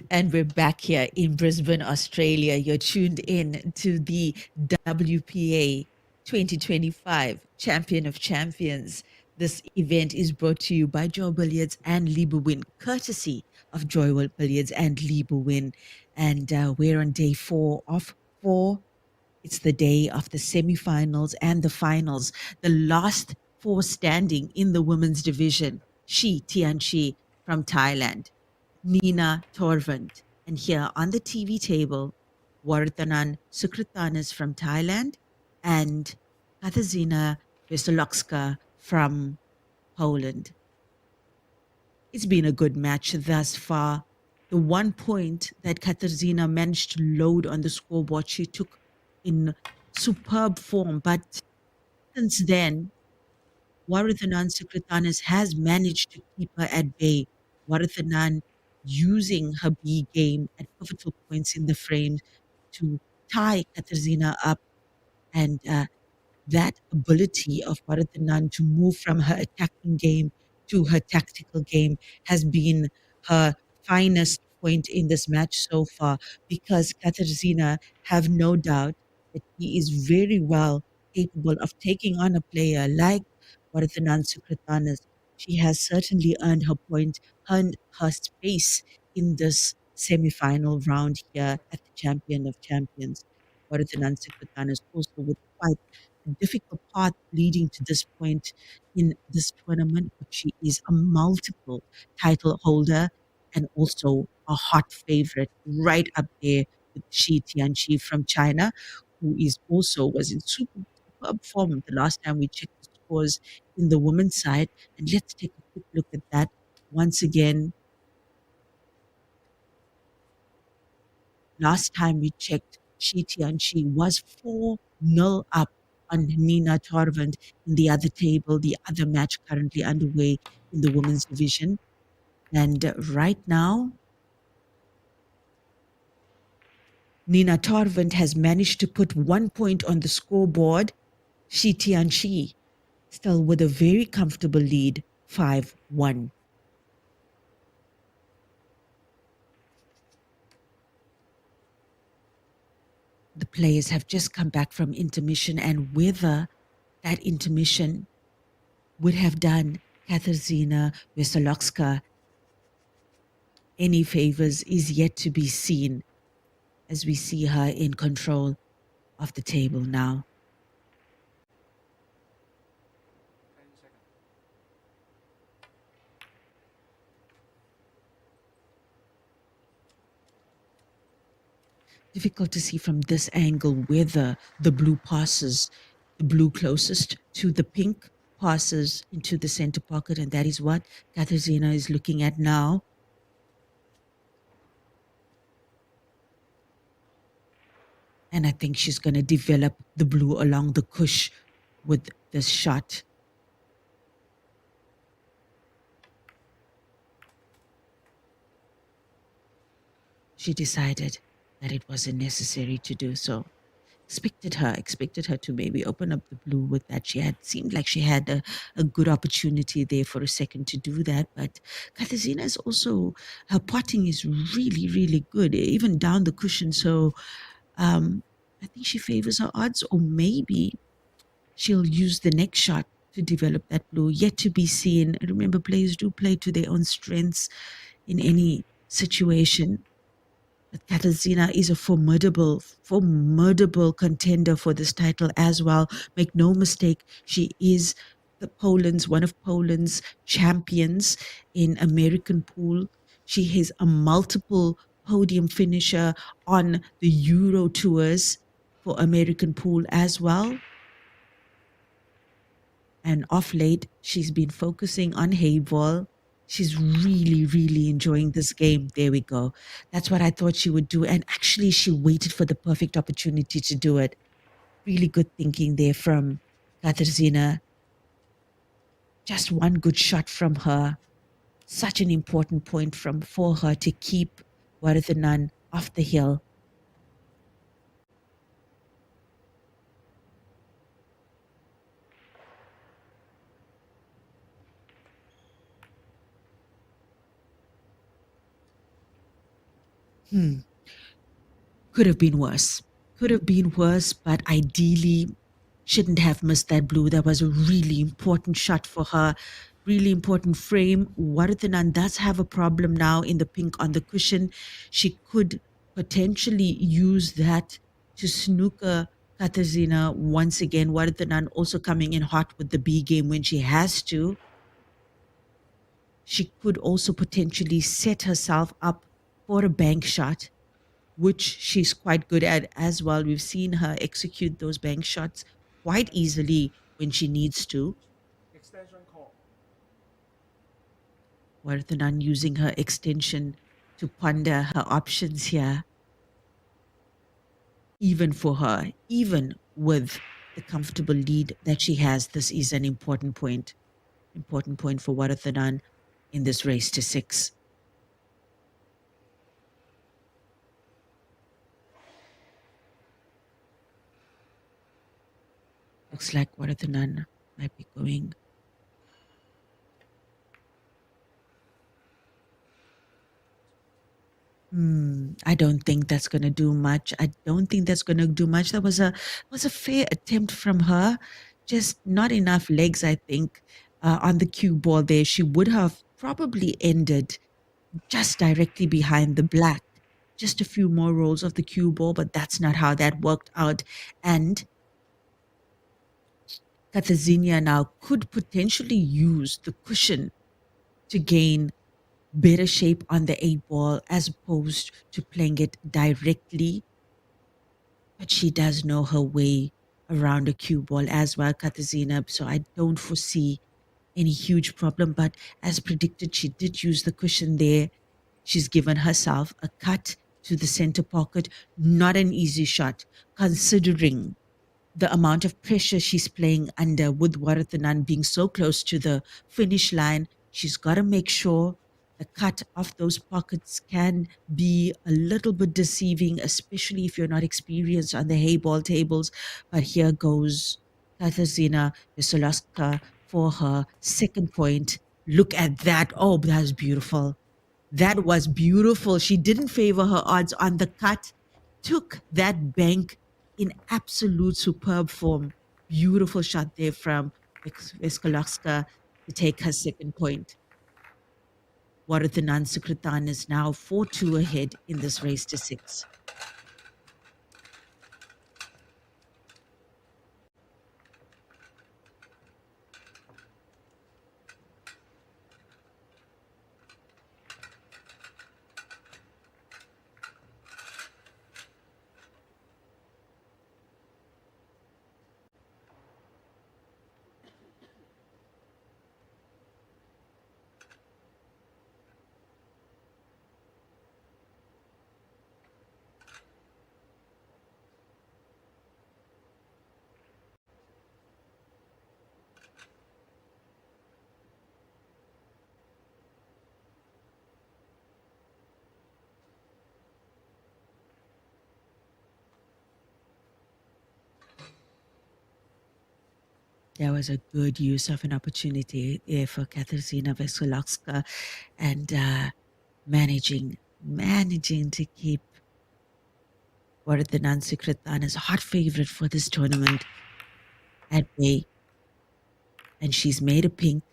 And we're back here in Brisbane, Australia. You're tuned in to the WPA 2025 Champion of Champions. This event is brought to you by Joy Billiards and Lieberwin, courtesy of Joy Billiards and Lieberwin. And we're on day 4 of 4. It's the day of the semi-finals and the finals. The last four standing in the women's division: Shi Tianchi from Thailand, Nina Torvand, and here on the TV table, Wardanan Sukritanis from Thailand and Katarzyna Veselowska from Poland. It's been a good match thus far. The 1 point that Katarzyna managed to load on the scoreboard, she took in superb form. But since then, Warathanan Sukritanis has managed to keep her at bay. Warathanan using her B game at pivotal points in the frame to tie Katarzyna up, and that ability of Varadhanan to move from her attacking game to her tactical game has been her finest point in this match so far, because Katarzyna, have no doubt that he is very well capable of taking on a player like Varadhanan Sukritanas. She has certainly earned her point, earned her space in this semi-final round here at the Champion of Champions. Varadhanan Sukritanas also with quite a difficult path leading to this point in this tournament, but she is a multiple title holder and also a hot favorite right up there with Shi Tianqi from China, who is also was in superb form the last time we checked the scores in the women's side. And let's take a quick look at that once again. Last time we checked, Shi Tianqi was 4-0 up on Nina Torvand in the other table, the other match currently underway in the women's division. And right now, Nina Torvand has managed to put 1 point on the scoreboard. Shi Tianqi still with a very comfortable lead, 5-1. The players have just come back from intermission, and whether that intermission would have done Katarzyna Wesolowska any favors is yet to be seen, as we see her in control of the table now. Difficult to see from this angle whether the blue passes, the blue closest to the pink passes into the center pocket, and that is what Katarzyna is looking at now. And I think she's going to develop the blue along the cush with this shot. She decided that it wasn't necessary to do so. Expected her to maybe open up the blue with that. She had seemed like she had a good opportunity there for a second to do that. But Katarzyna is also, her potting is really, really good, even down the cushion. So I think she favors her odds, or maybe she'll use the next shot to develop that blue. Yet to be seen. Remember, players do play to their own strengths in any situation. But Katarzyna is a formidable contender for this title as well. Make no mistake, she is one of Poland's champions in American pool. She is a multiple podium finisher on the Euro tours for American pool as well. And off late, she's been focusing on Heyball. She's really, really enjoying this game. There we go. That's what I thought she would do. And actually, she waited for the perfect opportunity to do it. Really good thinking there from Katarzyna. Just one good shot from her. Such an important point for her to keep Warathanan off the hill. Could have been worse. Could have been worse, but ideally shouldn't have missed that blue. That was a really important shot for her, really important frame. Warathanan does have a problem now in the pink on the cushion. She could potentially use that to snooker Katarzyna once again. Warathanan also coming in hot with the B game when she has to. She could also potentially set herself up for a bank shot, which she's quite good at as well. We've seen her execute those bank shots quite easily when she needs to. Extension call. Warathanan using her extension to ponder her options here, even for her, even with the comfortable lead that she has. This is an important point for Warathanan in this race to 6. Looks like Warathanan might be going. I don't think that's going to do much. That was a fair attempt from her. Just not enough legs, I think, on the cue ball there. She would have probably ended just directly behind the black. Just a few more rolls of the cue ball, but that's not how that worked out. And Katarzyna now could potentially use the cushion to gain better shape on the 8 ball as opposed to playing it directly. But she does know her way around a cue ball as well, Katarzyna. So I don't foresee any huge problem. But as predicted, she did use the cushion there. She's given herself a cut to the center pocket. Not an easy shot, considering the amount of pressure she's playing under with Warathanan being so close to the finish line. She's got to make sure the cut of those pockets can be a little bit deceiving, especially if you're not experienced on the Heyball tables. But here goes Katarzyna Veselowska for her second point. Look at that. Oh, that was beautiful. That was beautiful. She didn't favor her odds on the cut, took that bank in absolute superb form. Beautiful shot there from Veselowska to take her second point. Warathanan Sukratan is now 4-2 ahead in this race to 6. There was a good use of an opportunity there for Katarzyna Veselowska and managing to keep Warathanan Sukratan as a hot favorite for this tournament at bay. And she's made a pink.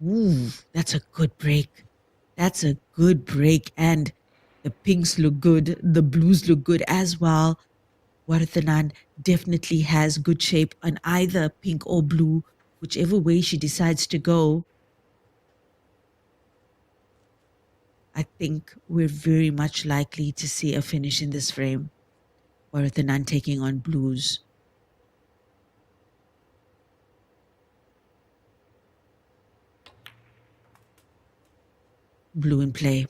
Ooh, that's a good break. That's a good break. And the pinks look good. The blues look good as well. Warathanan definitely has good shape on either pink or blue, whichever way she decides to go. I think we're very much likely to see a finish in this frame. Warathanan taking on blues. Blue in play.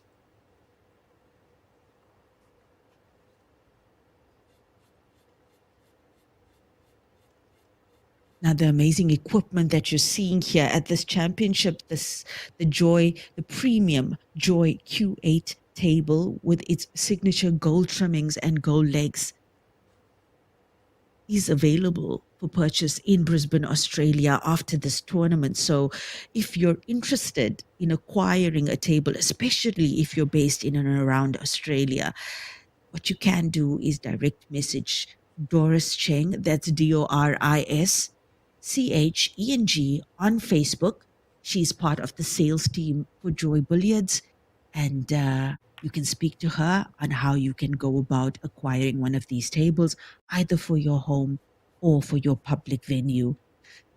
Now, the amazing equipment that you're seeing here at this championship, the premium Joy Q8 table with its signature gold trimmings and gold legs is available for purchase in Brisbane, Australia after this tournament. So if you're interested in acquiring a table, especially if you're based in and around Australia, what you can do is direct message Doris Cheng, that's DORISCHENG, on Facebook. She's part of the sales team for Joy Billiards, and you can speak to her on how you can go about acquiring one of these tables, either for your home or for your public venue.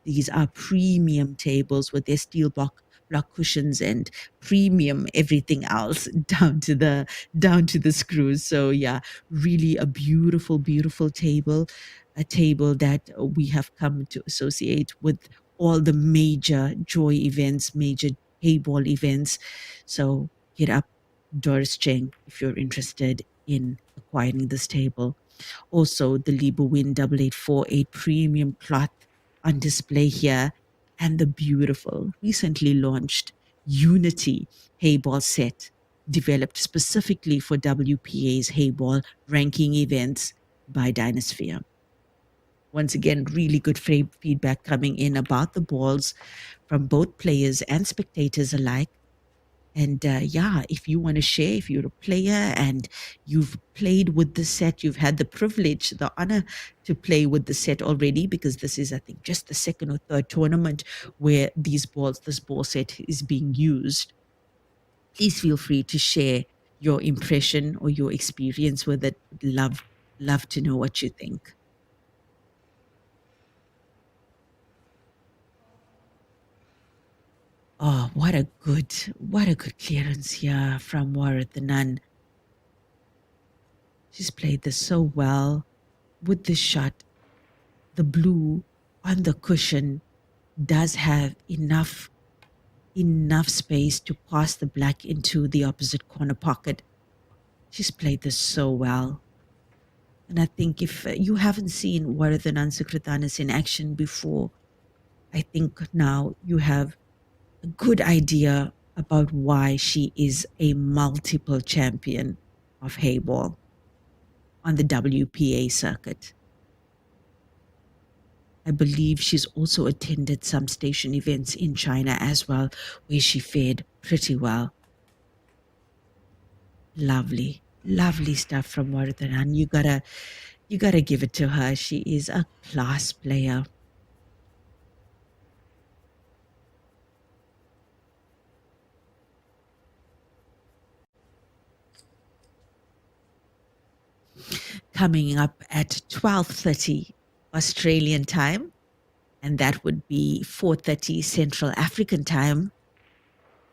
These are premium tables with their steel block cushions and premium everything else down to the screws. So yeah, really a beautiful, beautiful table, a table that we have come to associate with all the major Joy events, major Heyball events. So hit up Doris Cheng if you're interested in acquiring this table. Also, the Lieberwin 8848 premium cloth on display here, and the beautiful, recently launched Unity Heyball set, developed specifically for WPA's Heyball ranking events by Dynasphere. Once again, really good feedback coming in about the balls from both players and spectators alike. And yeah, if you want to share, if you're a player and you've played with the set, you've had the privilege, the honor to play with the set already, because this is, I think, just the second or third tournament where this ball set is being used. Please feel free to share your impression or your experience with it. Love to know what you think. Oh, what a good clearance here from Warren the Nun. She's played this so well with this shot. The blue on the cushion does have enough space to pass the black into the opposite corner pocket. She's played this so well. And I think if you haven't seen Warathan Ansukritanis in action before, I think now you have a good idea about why she is a multiple champion of Heyball on the WPA circuit. I believe she's also attended some station events in China as well, where she fared pretty well. Lovely, lovely stuff from Vardhanan. You gotta give it to her. She is a class player. Coming up at 12:30 Australian time, and that would be 4:30 Central African time.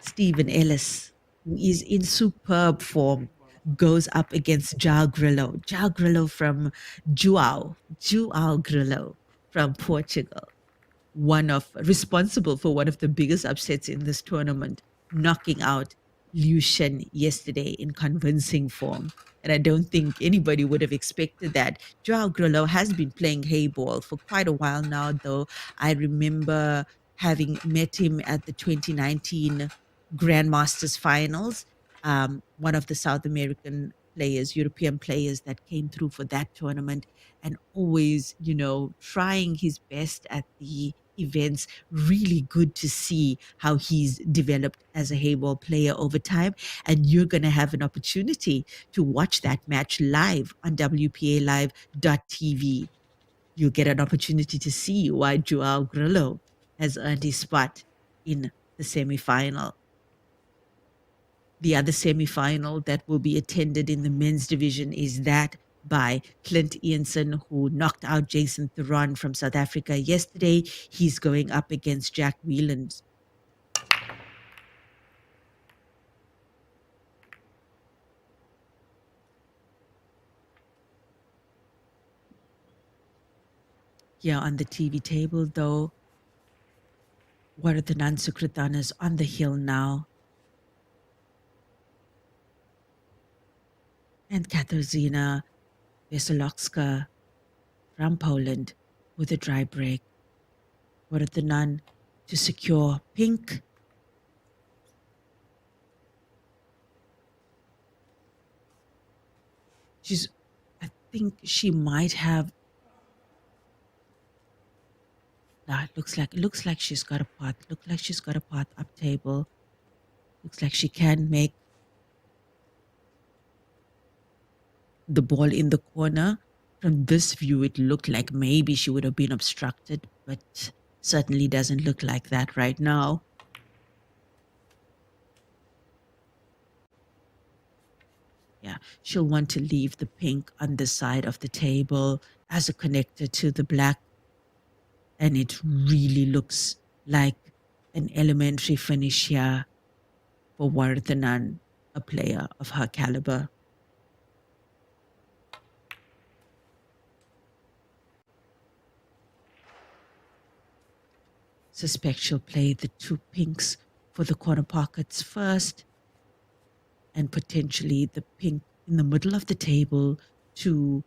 Stephen Ellis, who is in superb form, goes up against João Grillo. João Grillo from João Grillo from Portugal. Responsible for one of the biggest upsets in this tournament, knocking out Liu Shen yesterday in convincing form. And I don't think anybody would have expected that. Joao Grillo has been playing Heyball for quite a while now, though. I remember having met him at the 2019 Grandmasters finals. One of the South American players, European players that came through for that tournament, and always, trying his best at the events. Really good to see how he's developed as a Hayward player over time. And you're going to have an opportunity to watch that match live on WPALive.tv. You'll get an opportunity to see why Joao Grillo has earned his spot in the semi-final. The other semi-final that will be attended in the men's division is that by Clint Ianson, who knocked out Jason Theron from South Africa yesterday. He's going up against Jack Whelan. Here on the TV table, though, Warathanan Sukratan is on the hill now. And Katarzyna Wesolowska from Poland with a dry break. Warathanan to secure pink. I think she might have Yeah, it looks like she's got a pot. Looks like she's got a pot up table. Looks like she can make the ball in the corner. From this view, it looked like maybe she would have been obstructed, but certainly doesn't look like that right now. Yeah, she'll want to leave the pink on the side of the table as a connector to the black. And it really looks like an elementary finish here for Warathanan, a player of her caliber. Suspect she'll play the two pinks for the corner pockets first, and potentially the pink in the middle of the table to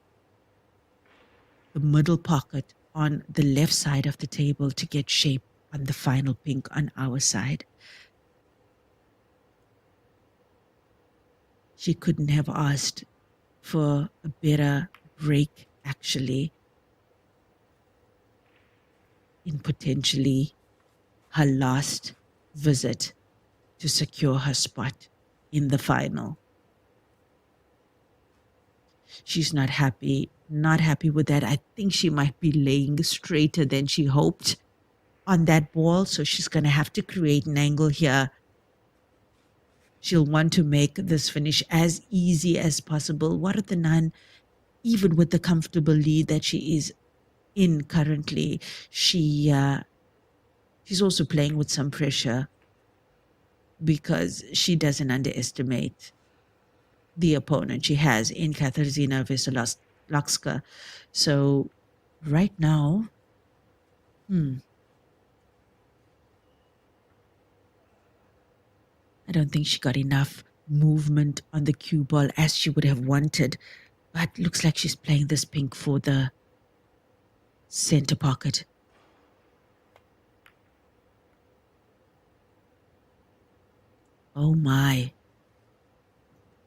the middle pocket on the left side of the table to get shape on the final pink on our side. She couldn't have asked for a better break, actually, in potentially her last visit to secure her spot in the final. She's not happy with that. I think she might be laying straighter than she hoped on that ball. So she's going to have to create an angle here. She'll want to make this finish as easy as possible. Warathanan, even with the comfortable lead that she is in currently, she's also playing with some pressure because she doesn't underestimate the opponent she has in Katarzyna Veselowska. So right now, I don't think she got enough movement on the cue ball as she would have wanted. But looks like she's playing this pink for the center pocket. Oh my.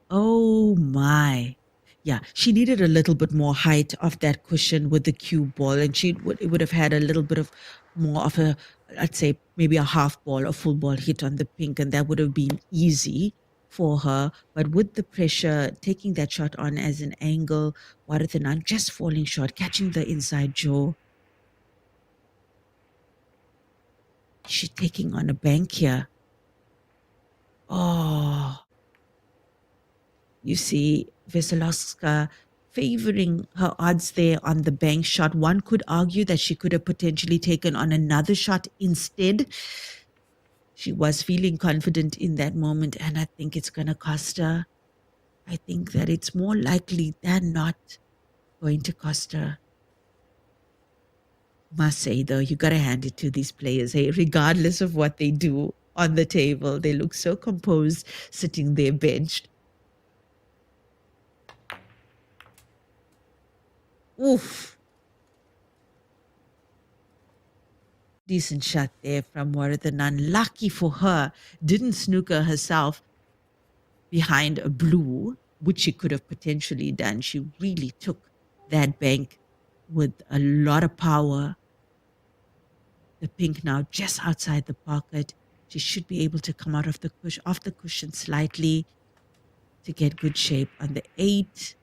Oh my. Yeah, she needed a little bit more height of that cushion with the cue ball, and it would have had a little bit of more of a, I'd say maybe a half ball or full ball hit on the pink, and that would have been easy for her. But with the pressure, taking that shot on as an angle, Warathanan just falling short, catching the inside jaw. She's taking on a bank here. Oh, you see Veselowska favoring her odds there on the bank shot. One could argue that she could have potentially taken on another shot instead. She was feeling confident in that moment, and I think it's going to cost her. I think that it's more likely than not going to cost her. Must say, though, you got to hand it to these players, hey, regardless of what they do on the table. They look so composed sitting there benched. Oof. Decent shot there from Warathanan. Lucky for her, didn't snooker herself behind a blue, which she could have potentially done. She really took that bank with a lot of power. The pink now just outside the pocket. She should be able to come out of the off the cushion slightly to get good shape on the 8.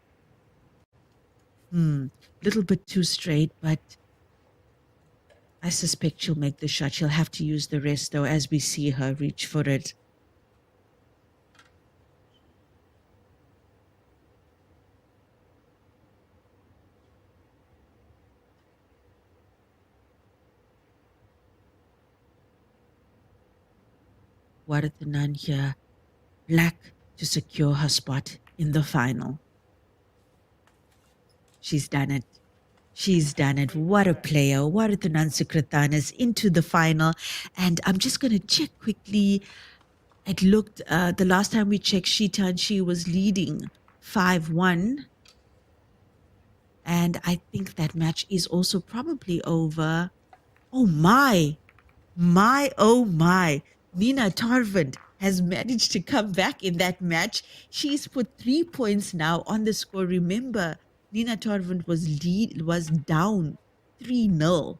Little bit too straight, but I suspect she'll make the shot. She'll have to use the rest, though, as we see her reach for it. Warathanan here, black to secure her spot in the final. She's done it. She's done it. What a player. Warathanan Sukratanas into the final. And I'm just going to check quickly. It looked, the last time we checked, she was leading 5-1. And I think that match is also probably over. Oh my, oh my. Nina Tarvand has managed to come back in that match. She's put 3 points now on the score. Remember, Nina Tarvand was down 3-0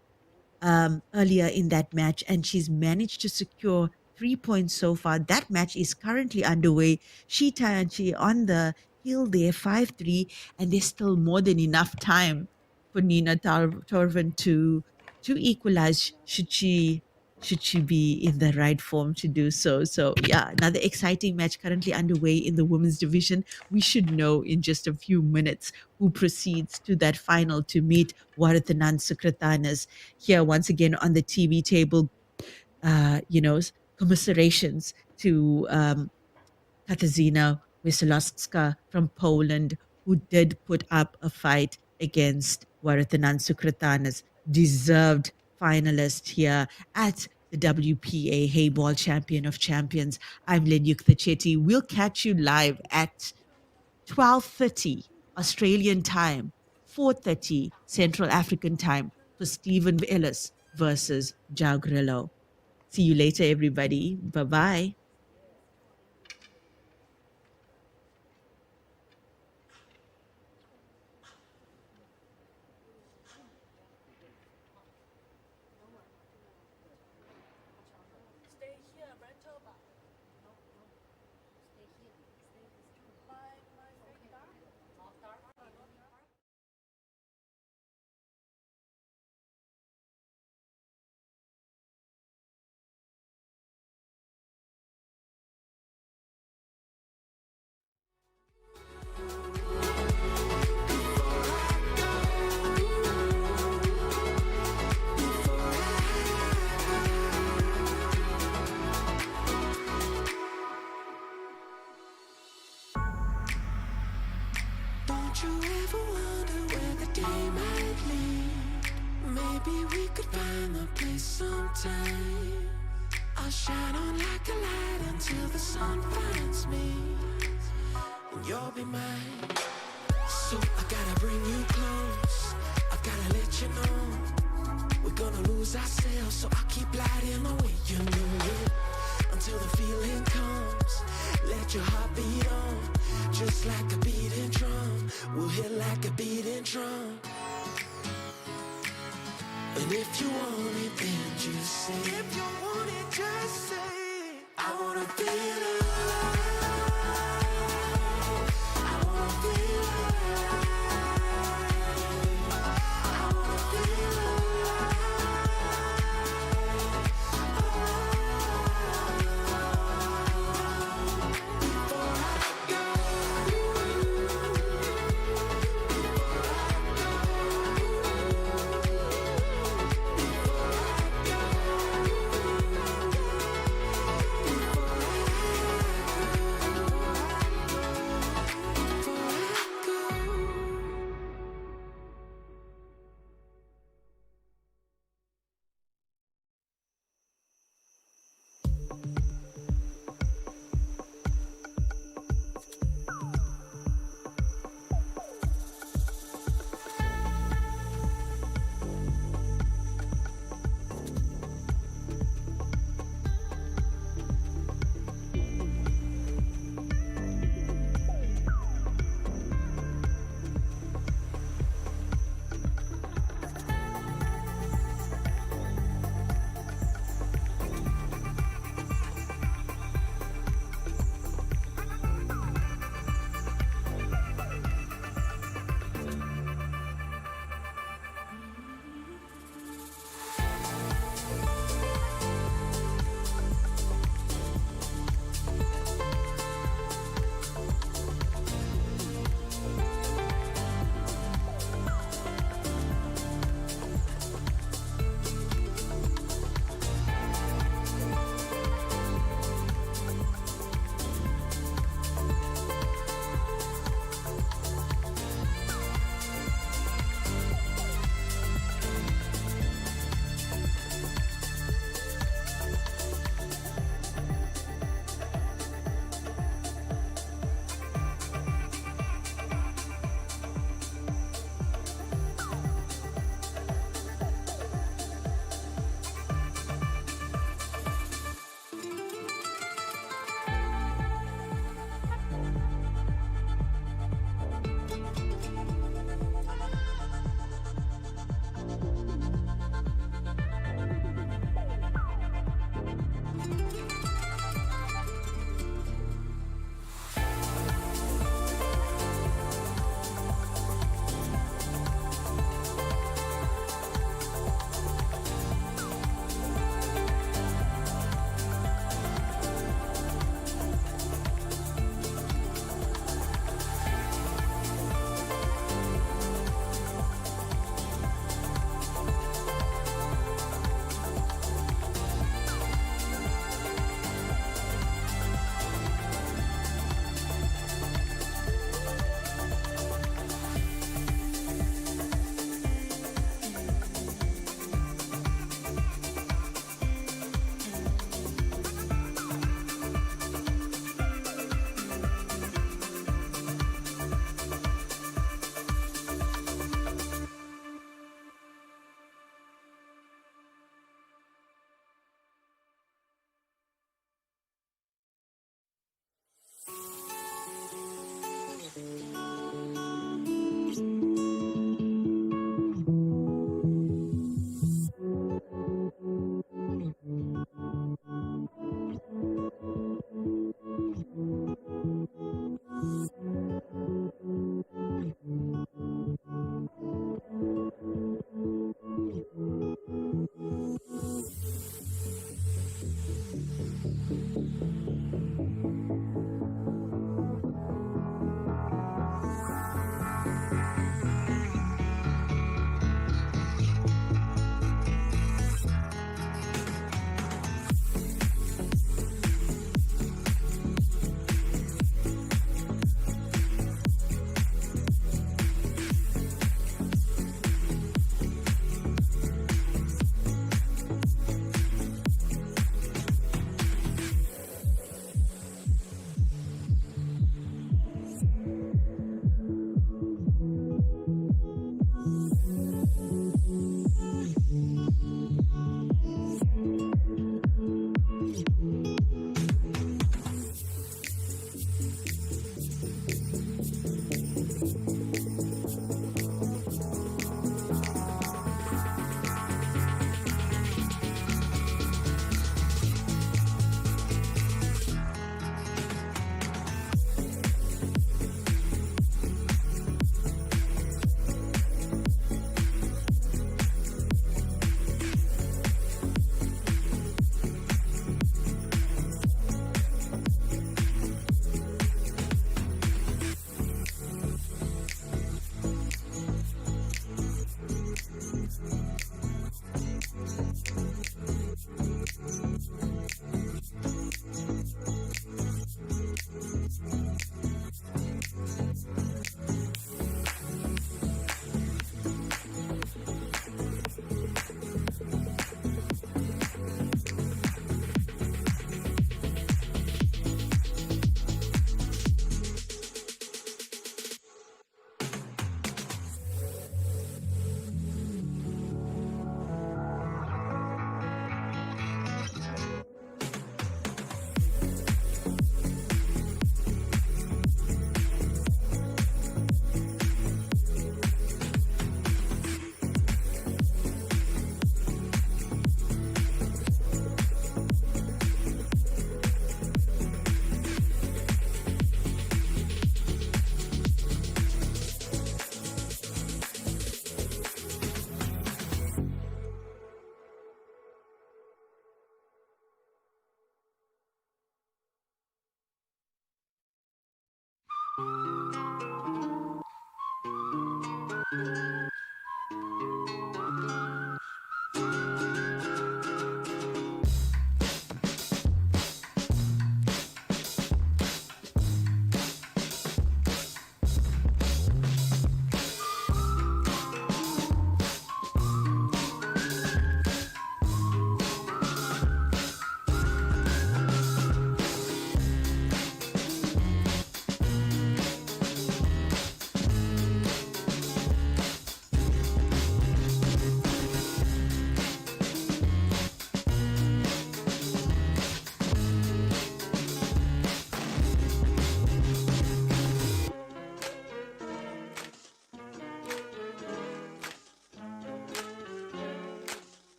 earlier in that match, and she's managed to secure 3 points so far. That match is currently underway. She on the hill there, 5-3, and there's still more than enough time for Nina Torvin to equalize should she be in the right form to do so. So yeah, another exciting match currently underway in the women's division. We should know in just a few minutes who proceeds to that final to meet Warathanan Sukratanas. Here once again on the TV table, commiserations to Katarzyna Wysocka from Poland, who did put up a fight against Warathanan Sukratanas, deserved finalist here at the WPA Heyball Champion of Champions. I'm Lenyukta Chetty. We'll catch you live at 12:30 Australian time, 4:30 Central African time for Stephen Ellis versus Jao Grillo. See you later, everybody. Bye-bye. Don't you ever wonder where the day might lead? Maybe we could find the place sometime. I'll shine on like a light until the sun finds me, and you'll be mine. So I gotta bring you close, I gotta let you know we're gonna lose ourselves, so I'll keep lighting away. You know it until the feeling comes. Let your heart beat on, just like a beating drum. We'll hit like a beating drum. And if you want it, then just say. If you want it, just say. I wanna feel alive. I wanna feel alive. I wanna feel alive. Before I go,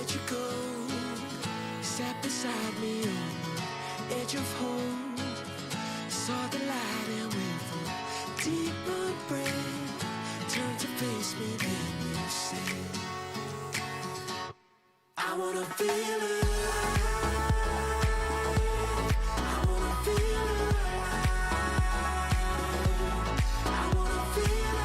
let you go. Sat beside me on the edge of hope. Saw the light and with a deeper breath turned to face me, then you said, I wanna feel alive. I wanna feel alive. I wanna feel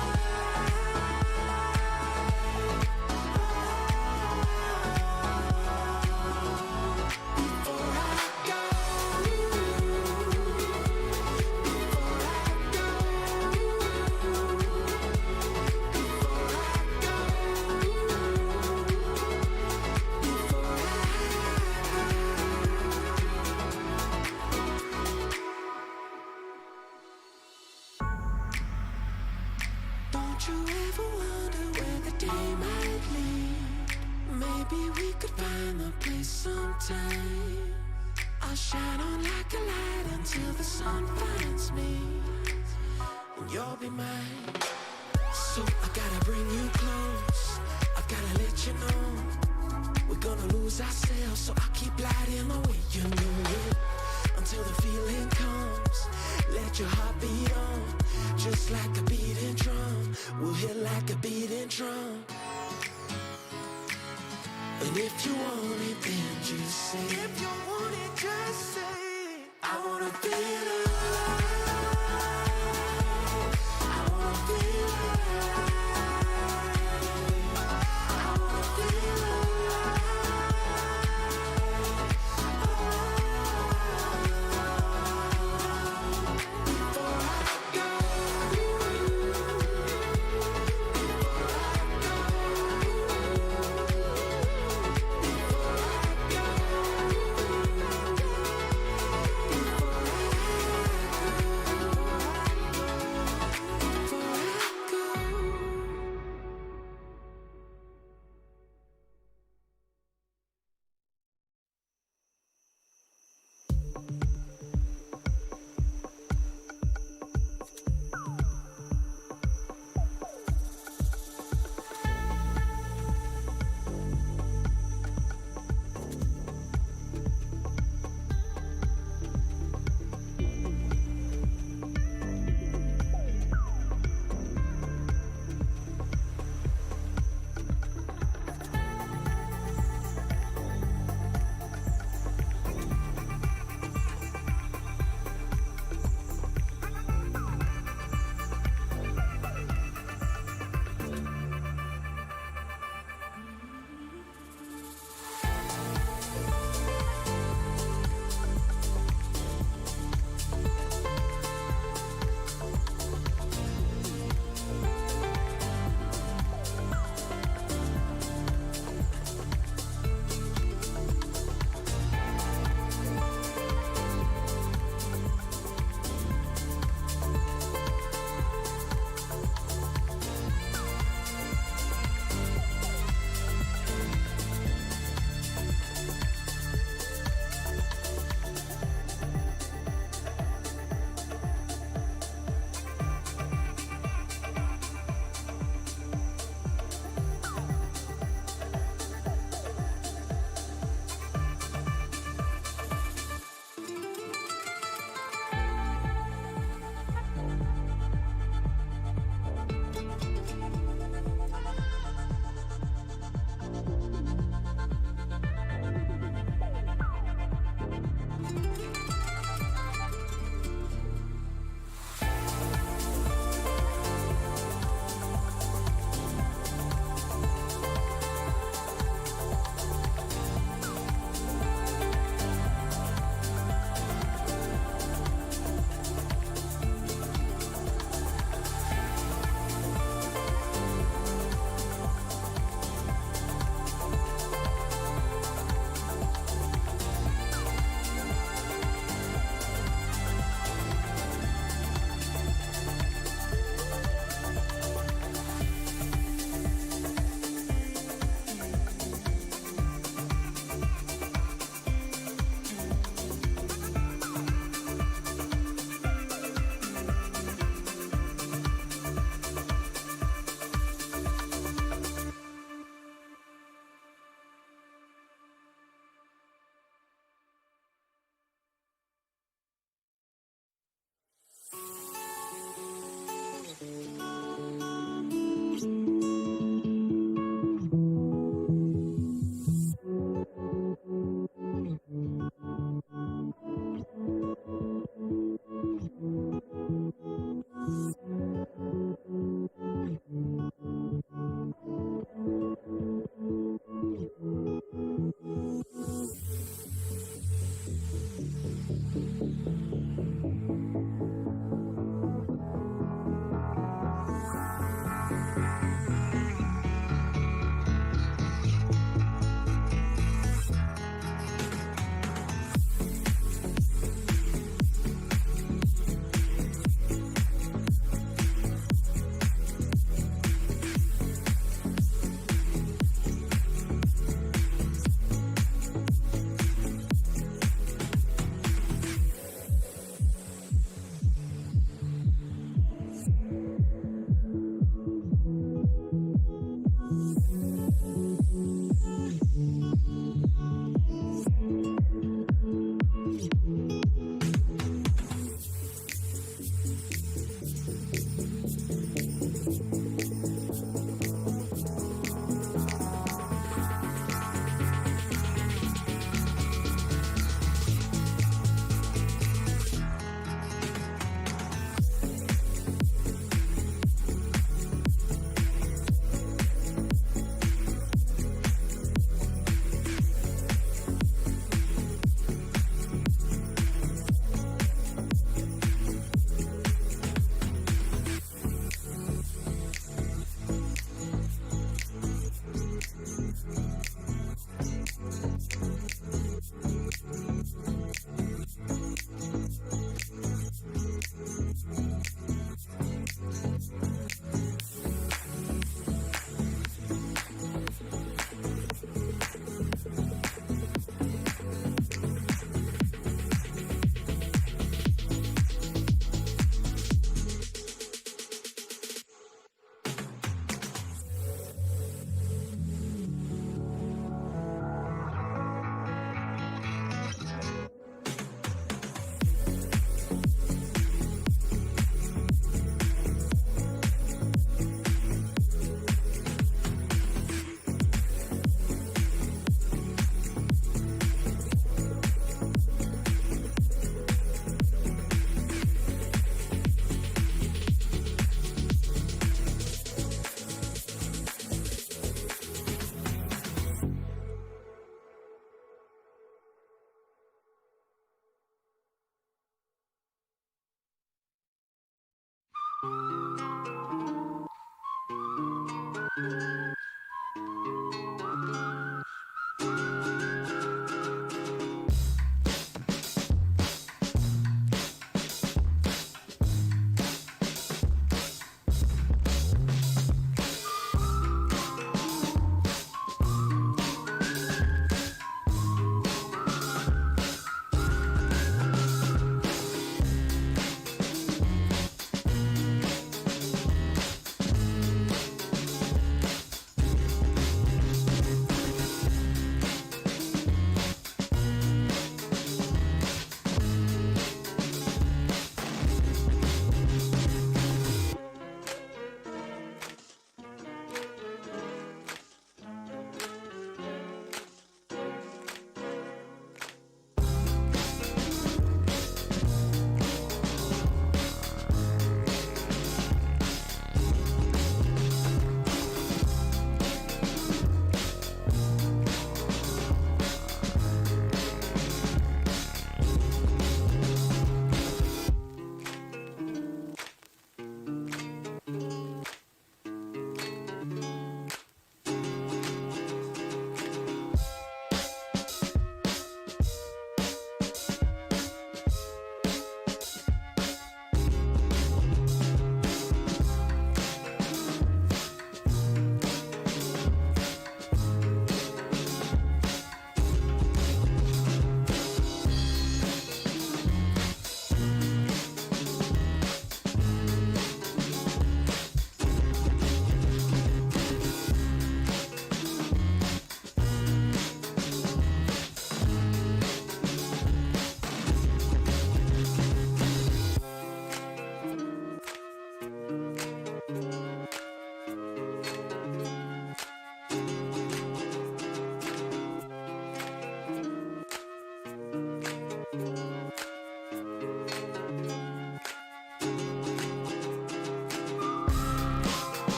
Don't you ever wonder where the day might lead? Maybe we could find the place sometime. I'll shine on like a light until the sun finds me, and you'll be mine. So I gotta bring you close, I gotta let you know we're gonna lose ourselves, so I'll keep lighting the way you know it until the feeling comes. Let your heart beat on, just like a beating drum. We'll hit like a beating drum. And if you want it, then just say. If you want it, just say. I wanna feel alive. I wanna feel alive. I wanna feel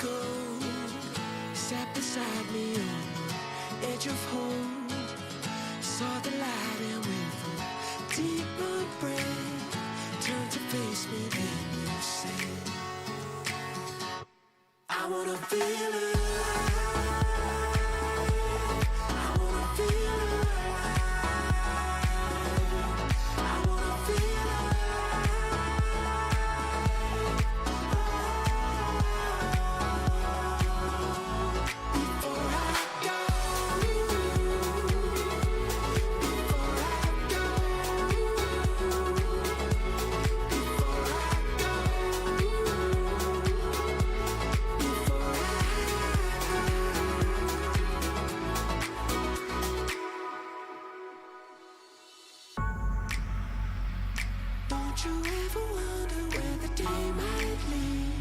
go. Sat beside me on the edge of hope. Saw the light and with a deeper breath turned to face me, then you said, I wanna feel alive. I wanna feel alive. I wanna feel Don't you ever wonder where the day might lead?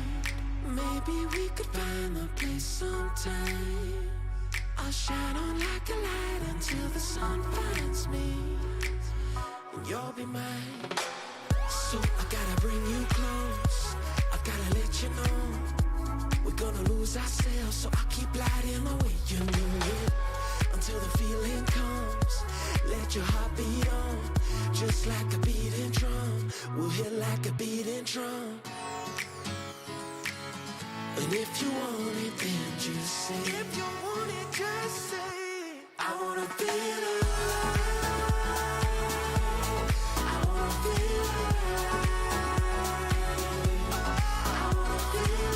Maybe we could find the place sometime. I'll shine on like a light until the sun finds me, and you'll be mine. So I gotta bring you close, I gotta let you know we're gonna lose ourselves, so I keep lighting the way. You know it until the feeling comes. Let your heart beat on, just like a beating drum. We'll hit like a beating drum. And if you want it, then just say. If you want it, just say. I wanna feel alive. I wanna feel alive. I wanna feel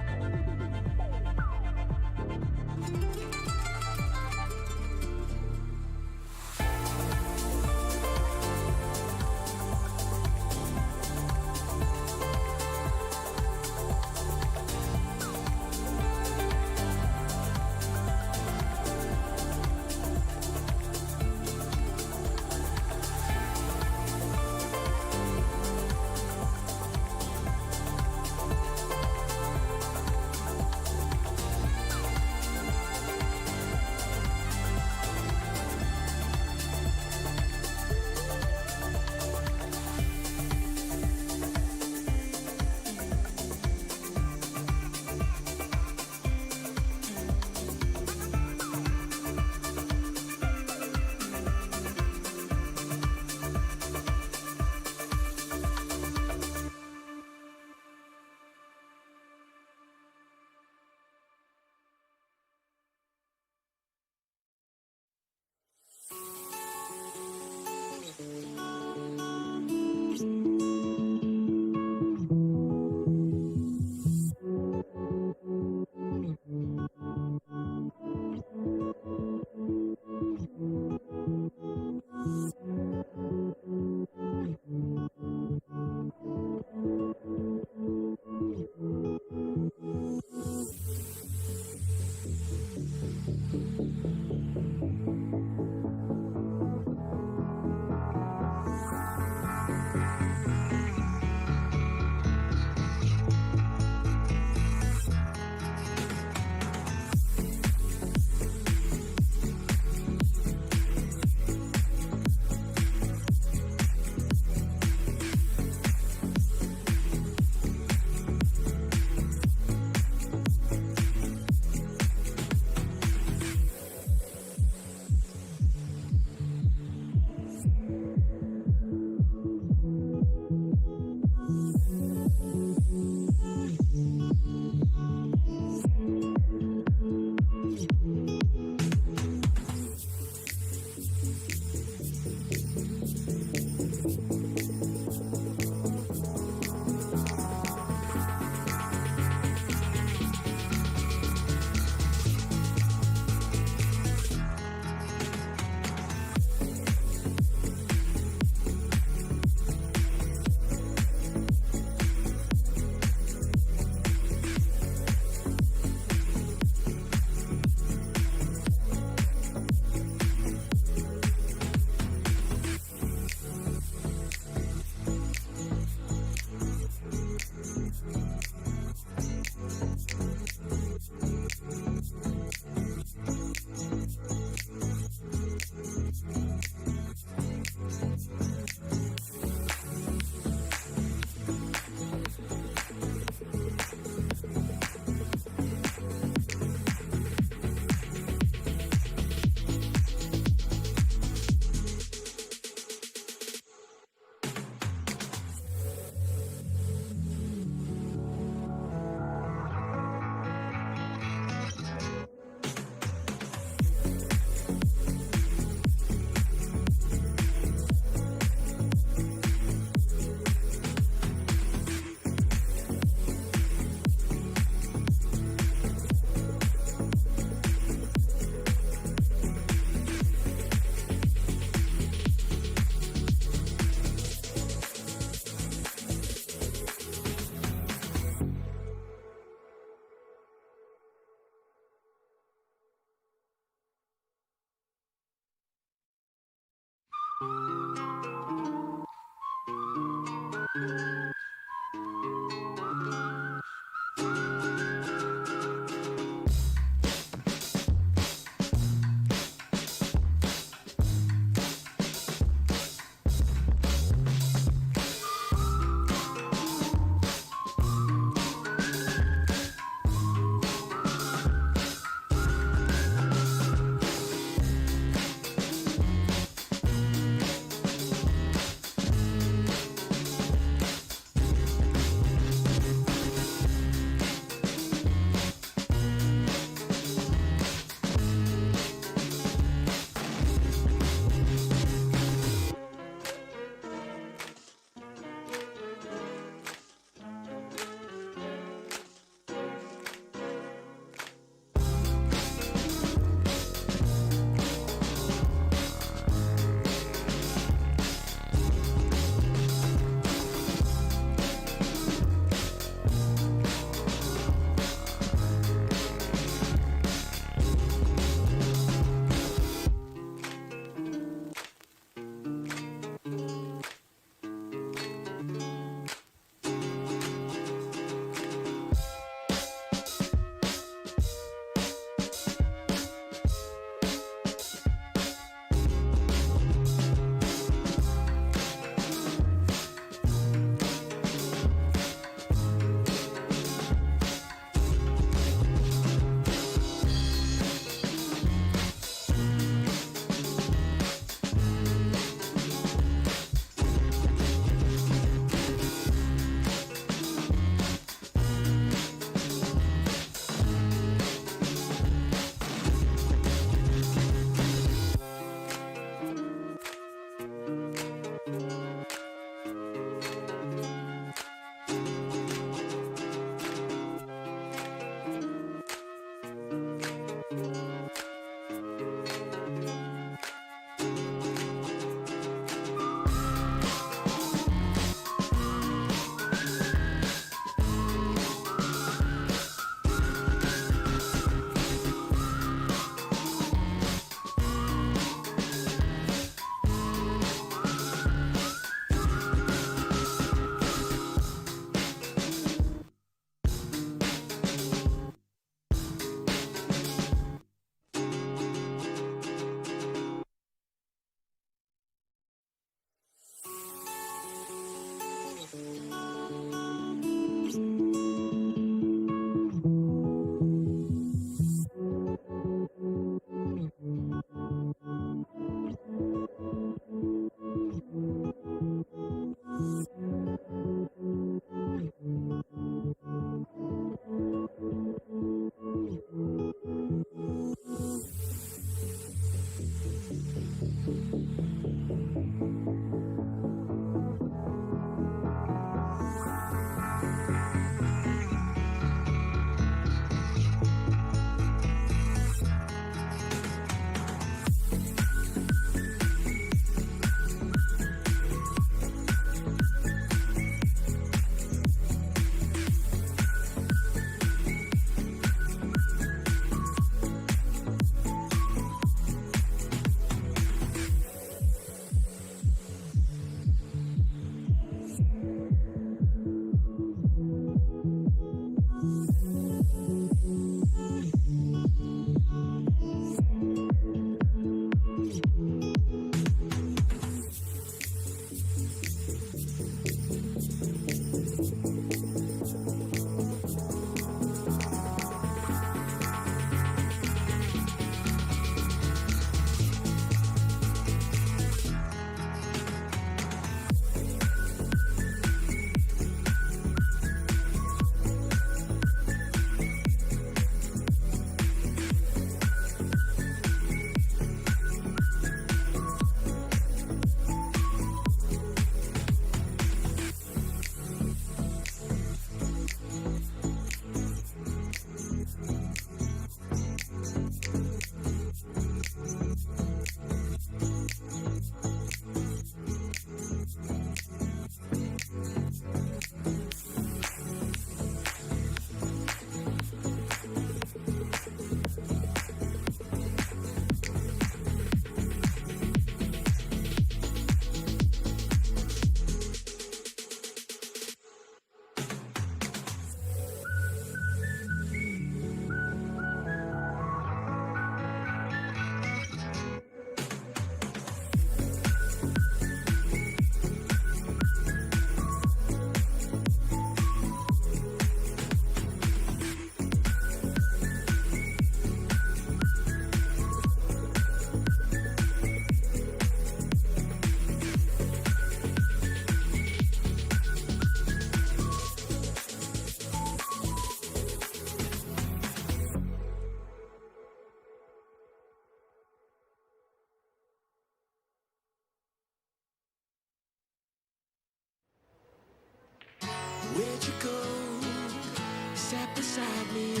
beside me on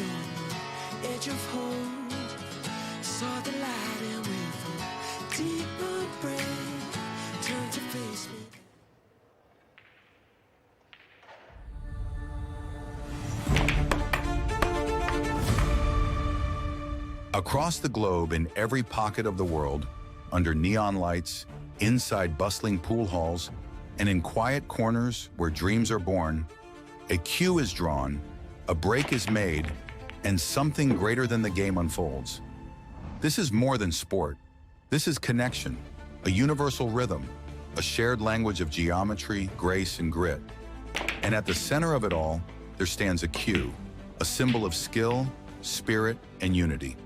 the edge of hope. Saw the light and with a deeper breath turned to face me. Across the globe, in every pocket of the world, under neon lights, inside bustling pool halls, and in quiet corners where dreams are born, a cue is drawn, a break is made, and something greater than the game unfolds. This is more than sport. This is connection, a universal rhythm, a shared language of geometry, grace, and grit. And at the center of it all, there stands a cue, a symbol of skill, spirit, and unity.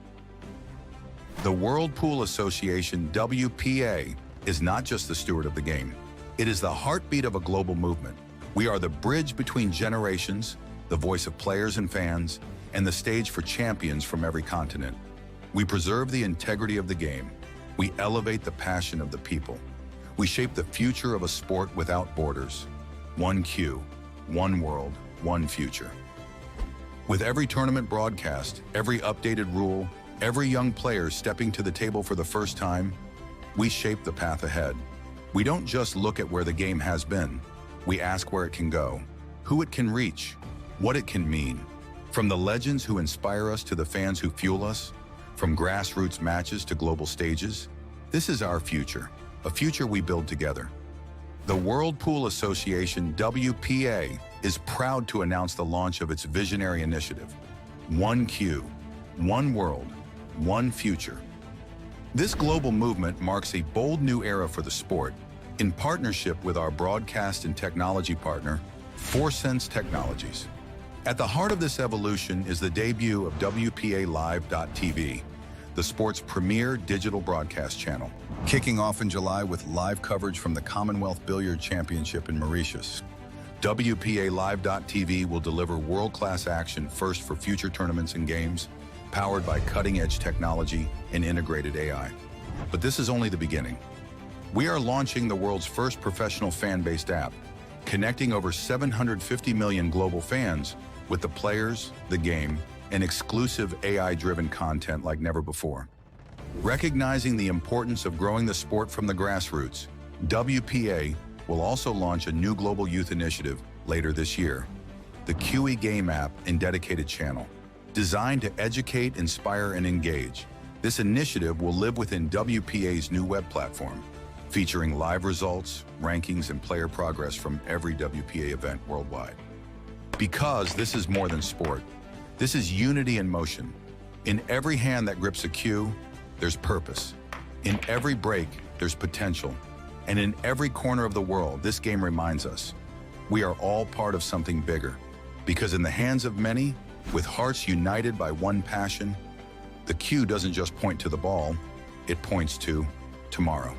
The World Pool Association, WPA, is not just the steward of the game. It is the heartbeat of a global movement. We are the bridge between generations, the voice of players and fans, and the stage for champions from every continent. We preserve the integrity of the game. We elevate the passion of the people. We shape the future of a sport without borders. One cue, one world, one future. With every tournament broadcast, every updated rule, every young player stepping to the table for the first time, we shape the path ahead. We don't just look at where the game has been. We ask where it can go, who it can reach, what it can mean. From the legends who inspire us to the fans who fuel us, from grassroots matches to global stages, this is our future, a future we build together. The World Pool Association, WPA, is proud to announce the launch of its visionary initiative, One Cue, One World, One Future. This global movement marks a bold new era for the sport in partnership with our broadcast and technology partner, ForSense Technologies. At the heart of this evolution is the debut of WPA Live.tv, the sport's premier digital broadcast channel. Kicking off in July with live coverage from the Commonwealth Billiard Championship in Mauritius, WPA Live.tv will deliver world-class action first for future tournaments and games, powered by cutting-edge technology and integrated AI. But this is only the beginning. We are launching the world's first professional fan-based app, connecting over 750 million global fans with the players, the game, and exclusive AI-driven content like never before. Recognizing the importance of growing the sport from the grassroots, WPA will also launch a new global youth initiative later this year, the QE Game app and dedicated channel. Designed to educate, inspire, and engage, this initiative will live within WPA's new web platform, featuring live results, rankings, and player progress from every WPA event worldwide. Because this is more than sport, this is unity in motion. In every hand that grips a cue, there's purpose. In every break, there's potential. And in every corner of the world, this game reminds us, we are all part of something bigger. Because in the hands of many, with hearts united by one passion, the cue doesn't just point to the ball, it points to tomorrow.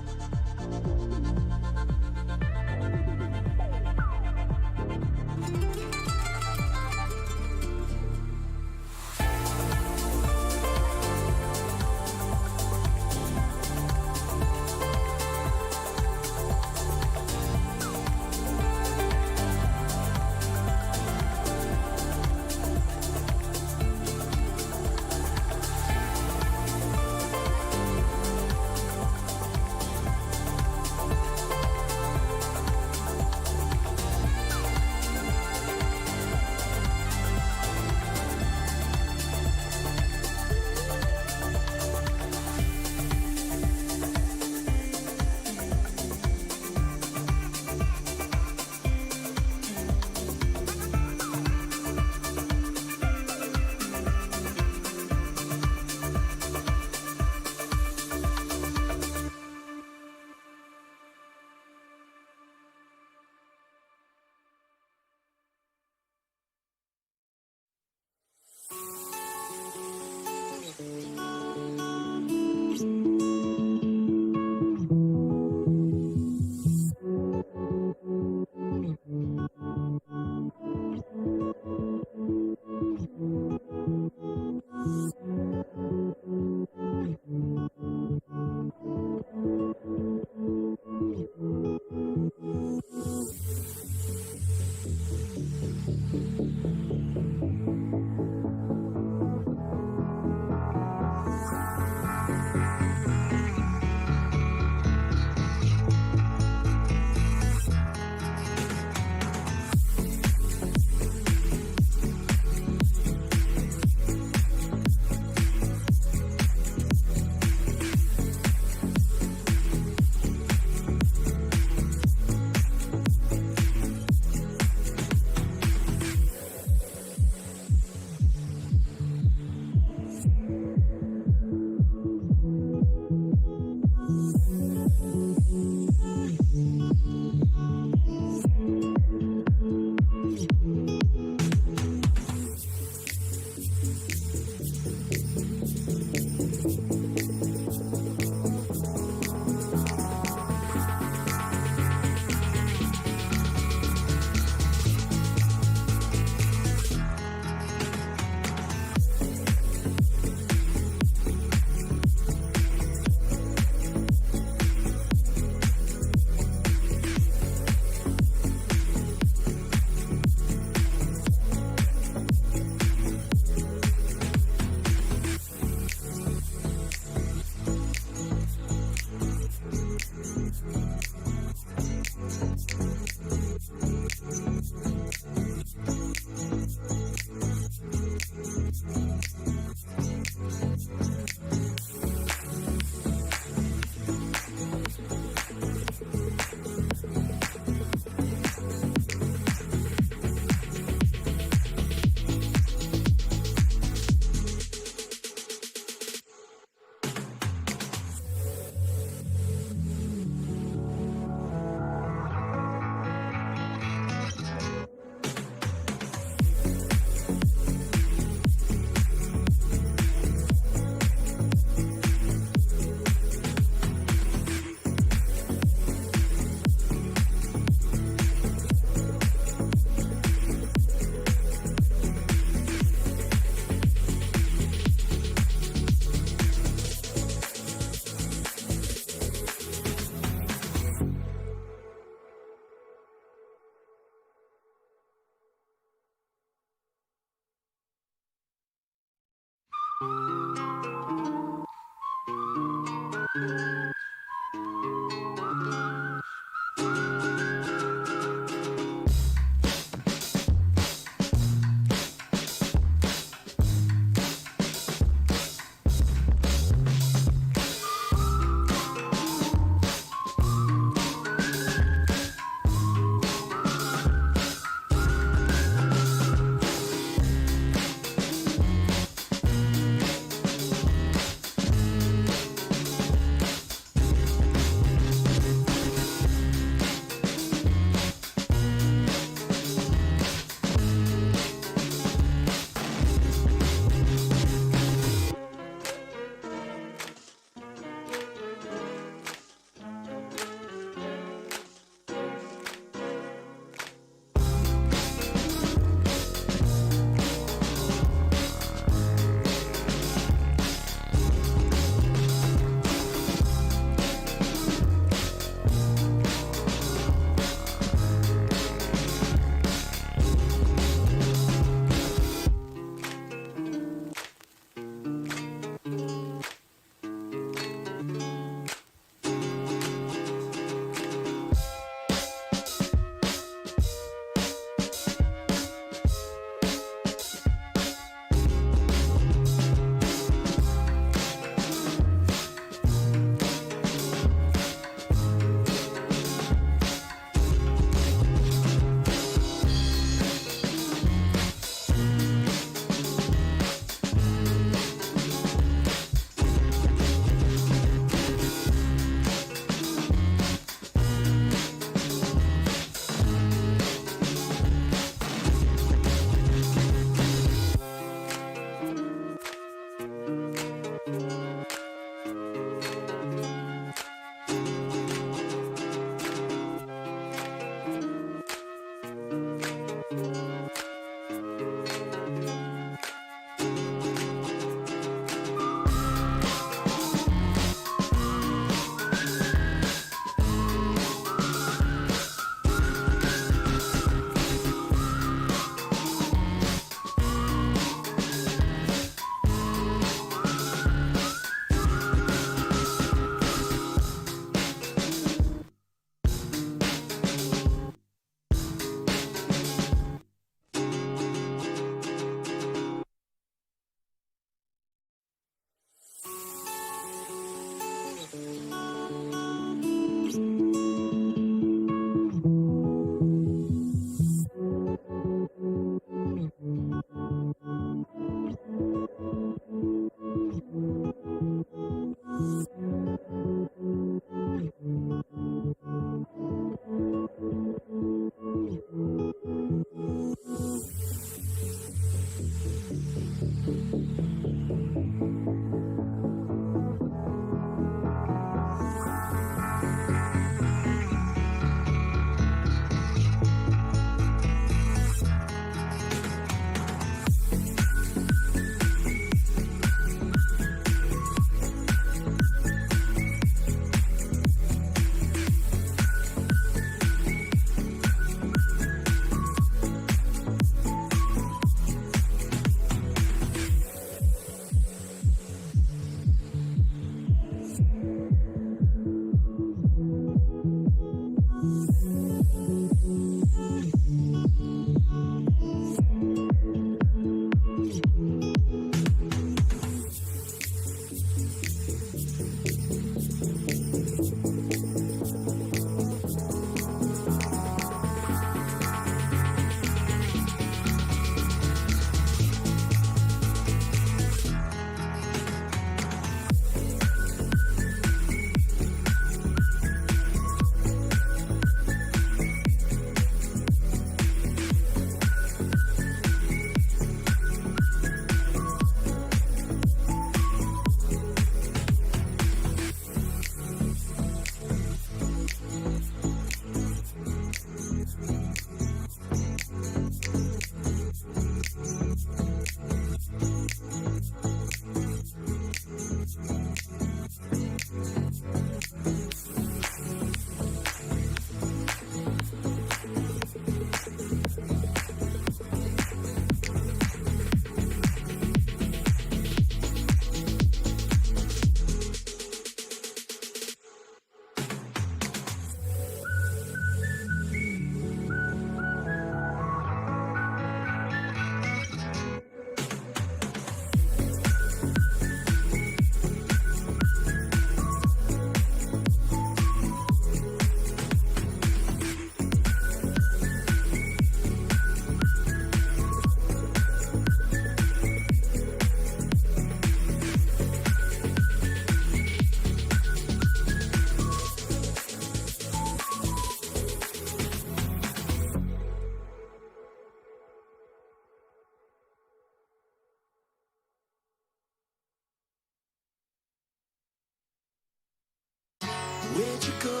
Where'd you go?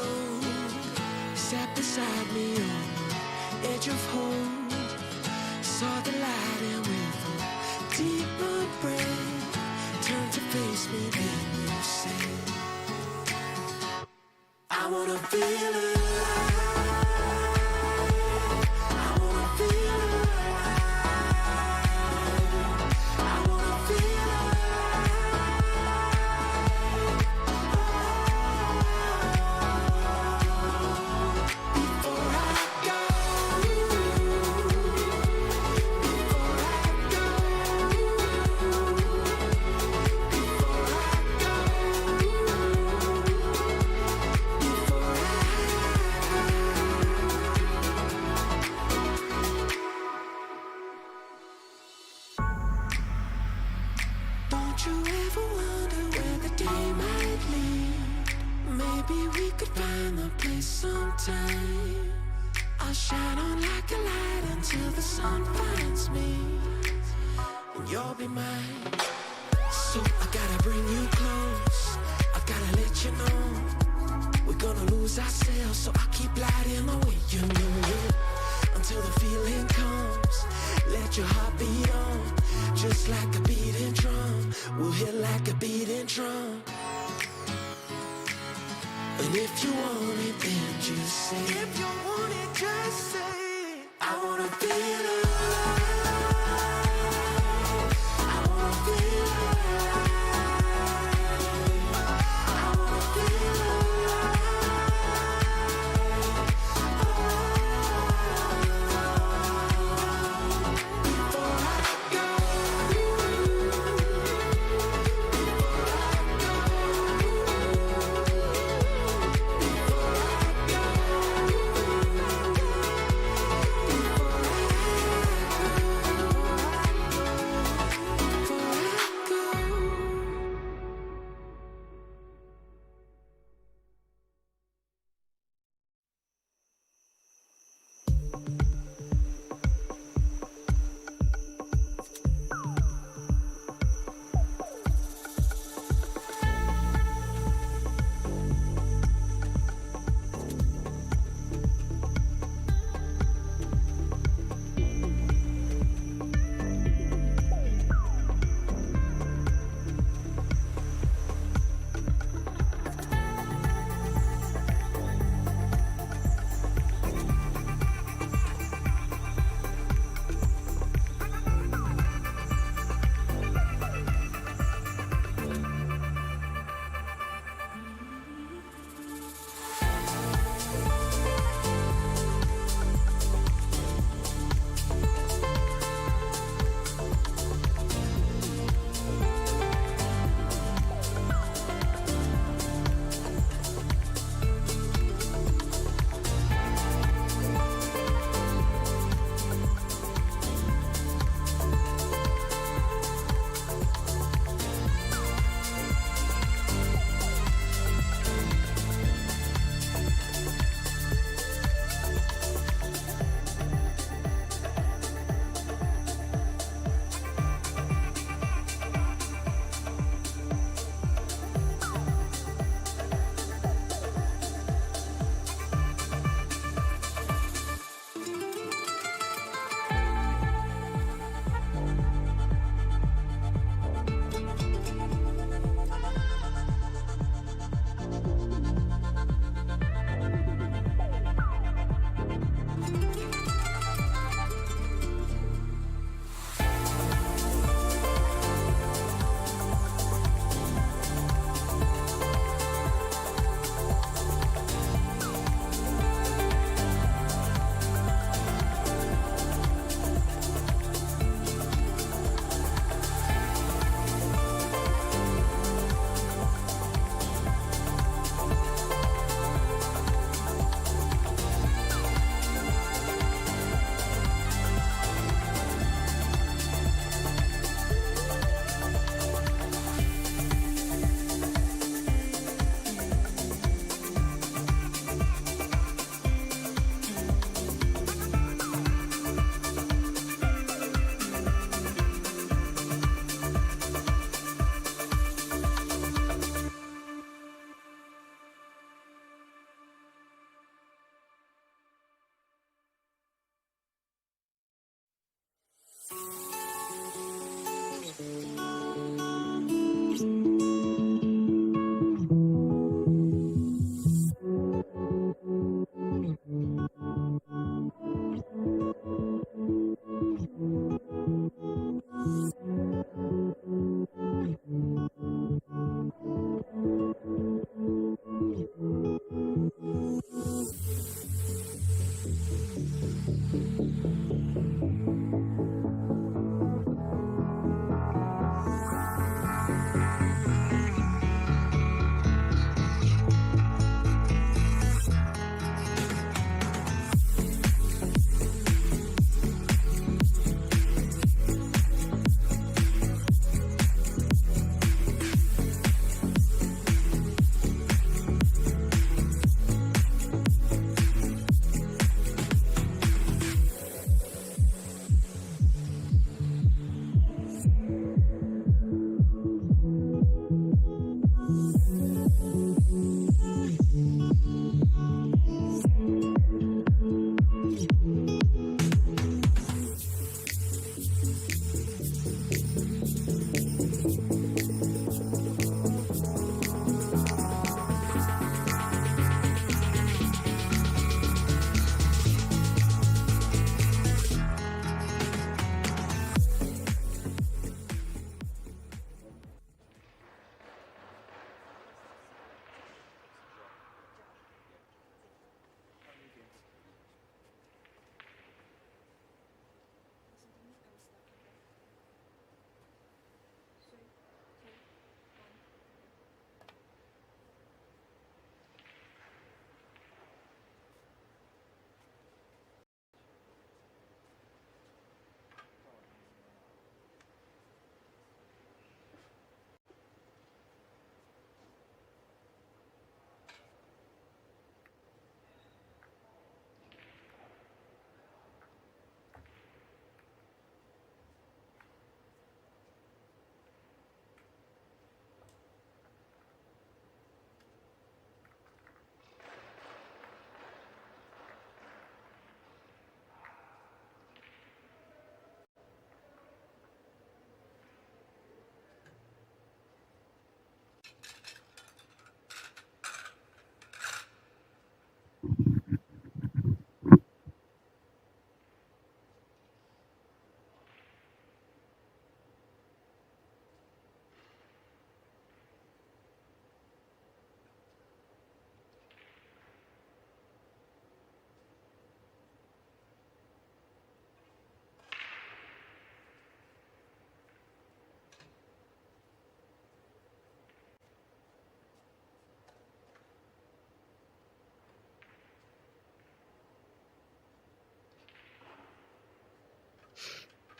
Sat beside me on the edge of hope. Saw the light and with a deeper breath turned to face me, then you said, I wanna feel alive. I wanna feel alive. I wanna feel alive. Before I go, before I go, before I go, before Don't you ever wonder where the day might lead? Maybe we could find the place sometime. I'll shine on like a light until the sun finds me, and you'll be mine. So I gotta bring you close, I gotta let you know we're gonna lose ourselves, so I keep lighting away. You until the feeling comes. Let your heart beat on, just like a beating drum. We'll hit like a beating drum. And if you want it, then just say. If you want it, just say. I wanna feel alive. I wanna feel alive. I wanna feel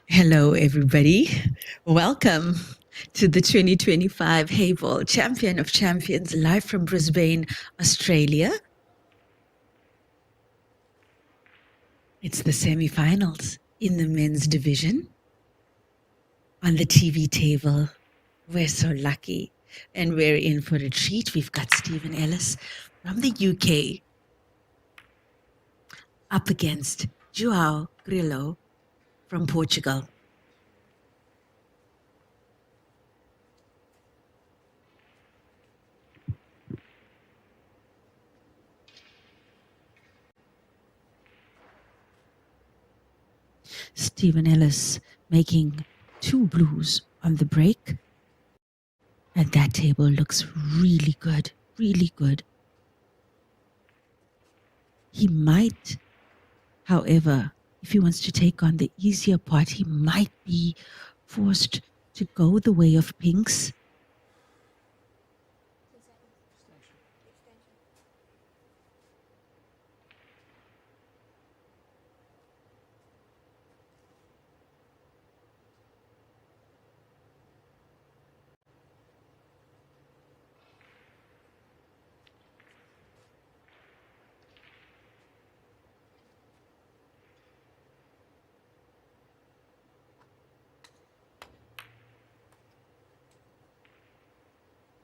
Hello, everybody. Welcome to the 2025 Heyball Champion of Champions, live from Brisbane, Australia. It's the semi-finals in the men's division. On the TV table, we're so lucky, and we're in for a treat. We've got Stephen Ellis from the UK up against João Grillo from Portugal. Stephen Ellis making 2 blues on the break. And that table looks really good, really good. He might, however, if he wants to take on the easier part, he might be forced to go the way of pinks.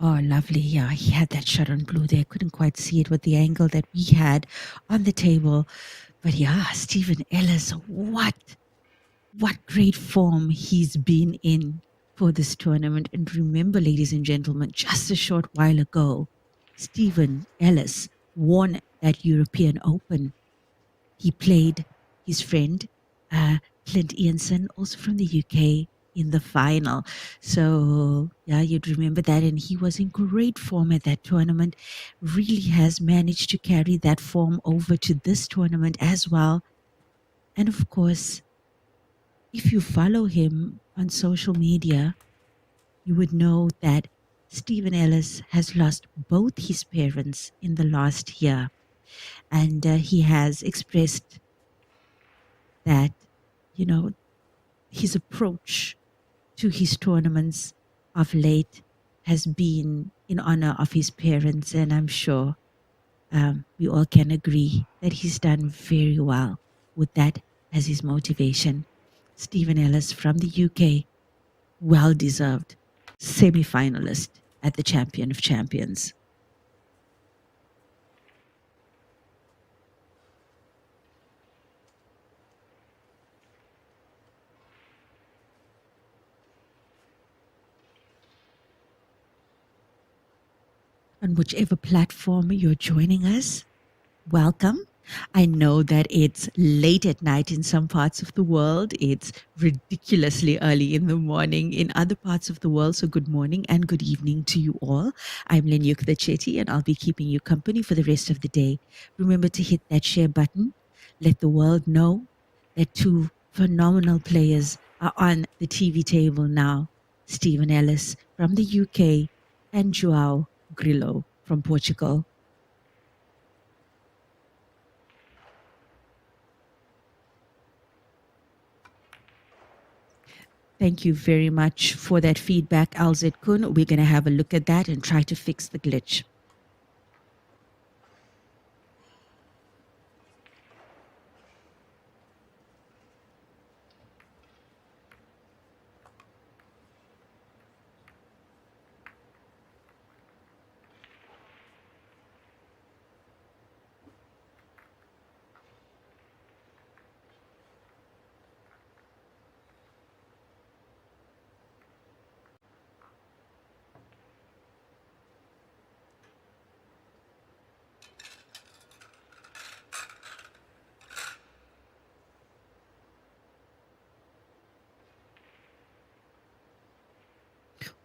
Oh, lovely. Yeah, he had that shot on blue there. Couldn't quite see it with the angle that we had on the table. But yeah, Stephen Ellis, what great form he's been in for this tournament. And remember, ladies and gentlemen, just a short while ago, Stephen Ellis won that European Open. He played his friend, Clint Ianson, also from the UK, in the final. So yeah, you'd remember that. And he was in great form at that tournament. Really has managed to carry that form over to this tournament as well. And of course, if you follow him on social media, you would know that Stephen Ellis has lost both his parents in the last year. And he has expressed that, you know, his approach to his tournaments of late has been in honor of his parents. And I'm sure we all can agree that he's done very well with that as his motivation. Stephen Ellis from the UK, well-deserved semi-finalist at the Champion of Champions. On whichever platform you're joining us, welcome. I know that it's late at night in some parts of the world. It's ridiculously early in the morning in other parts of the world. So, good morning and good evening to you all. I'm Lenyuk Chetty, and I'll be keeping you company for the rest of the day. Remember to hit that share button. Let the world know that two phenomenal players are on the TV table now: Stephen Ellis from the UK and Joao Grillo from Portugal. Thank you very much for that feedback, Alzit Kun. We're going to have a look at that and try to fix the glitch.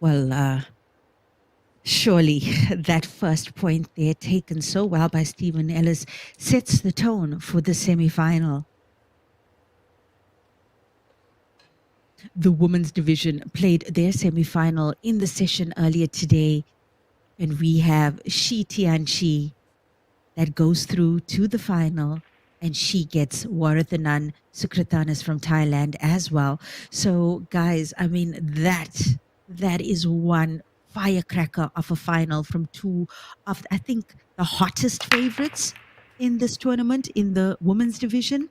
Well, surely that first point there, taken so well by Stephen Ellis, sets the tone for the semi-final. The women's division played their semi-final in the session earlier today, and we have Shi Tianchi that goes through to the final, and she gets Warathanan Sukratanas from Thailand as well. So, guys, I mean, that is one firecracker of a final from two of, I think, the hottest favorites in this tournament in the women's division.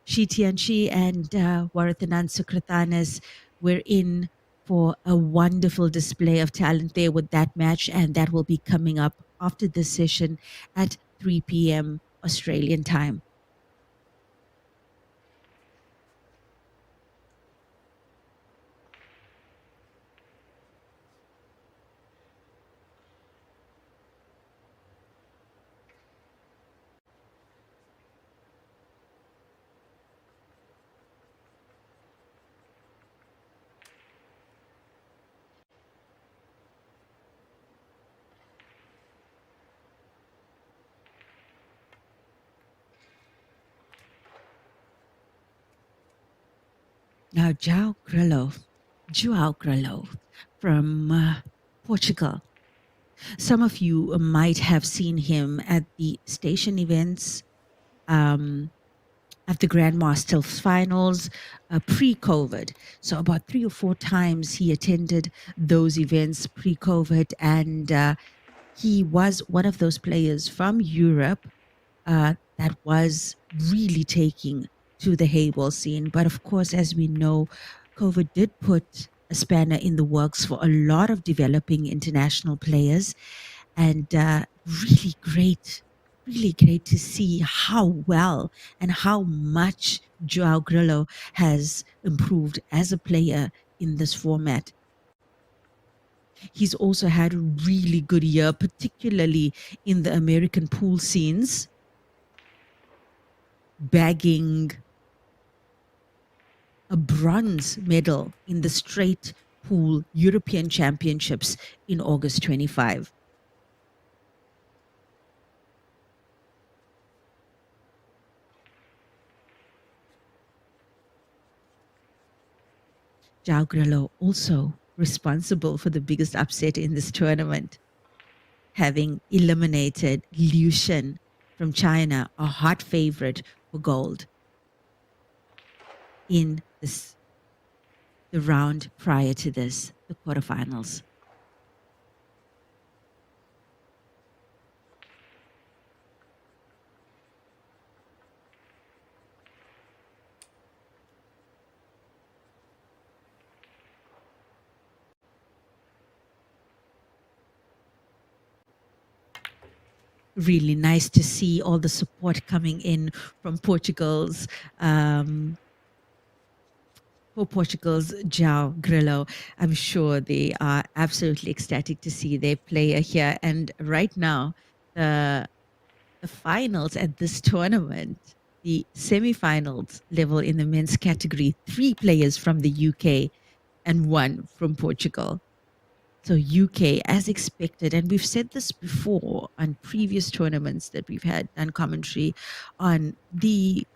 Shi Tianchi and Warathanan Sukratanas were in for a wonderful display of talent there with that match, and that will be coming up after this session at 3 p.m. Australian time. Now, Joao Grillo from Portugal. Some of you might have seen him at the station events, at the Grandmasters finals pre-COVID. So about 3 or 4 times he attended those events pre-COVID, and he was one of those players from Europe that was really taking to the Heyball scene. But of course, as we know, COVID did put a spanner in the works for a lot of developing international players, and really great to see how well and how much Joao Grillo has improved as a player in this format. He's also had a really good year, particularly in the American pool scenes, bagging a bronze medal in the straight pool European Championships in August 25. Joao Grillo also responsible for the biggest upset in this tournament, having eliminated Liu Shen from China, a hot favorite for gold, in the round prior to this, the quarterfinals. really nice to see all the support coming in from Portugal's João Grillo. I'm sure they are absolutely ecstatic to see their player here. And right now, the the finals at this tournament, the semi-finals level in the men's category, three players from the UK and one from Portugal. So UK, as expected, and we've said this before on previous tournaments that we've had done commentary on, the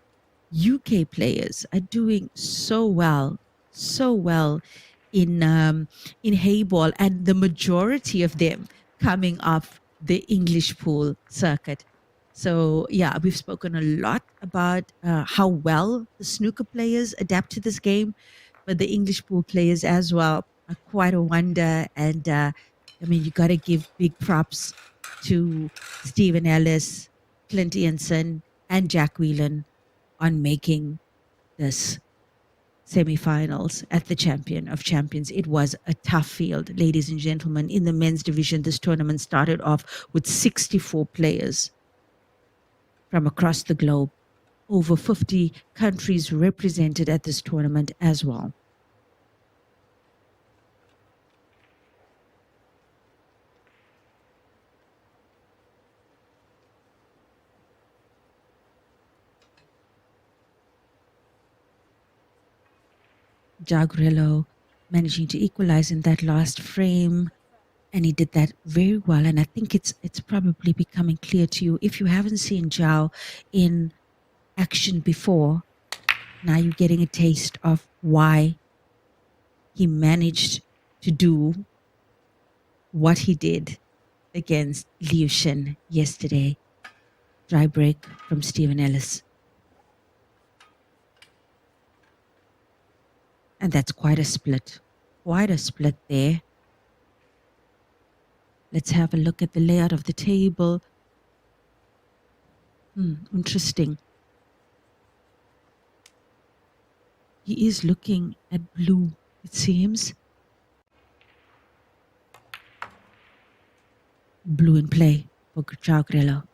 UK players are doing so well in Heyball, and the majority of them coming off the English pool circuit. So yeah, we've spoken a lot about how well the snooker players adapt to this game, but the English pool players as well are quite a wonder. And I mean, you got to give big props to Stephen Ellis, Clint Ianson, and Jack Whelan on making this semi-finals at the Champion of Champions. It was a tough field, ladies and gentlemen. In the men's division, this tournament started off with 64 players from across the globe, over 50 countries represented at this tournament as well. Jagrello managing to equalize in that last frame, and he did that very well. And I think it's probably becoming clear to you, if you haven't seen Zhao in action before, now you're getting a taste of why he managed to do what he did against Liu Shen yesterday. Dry break from Stephen Ellis. And that's quite a split. Quite a split there. Let's have a look at the layout of the table. Interesting. He is looking at blue, it seems. Blue in play for João Grelo.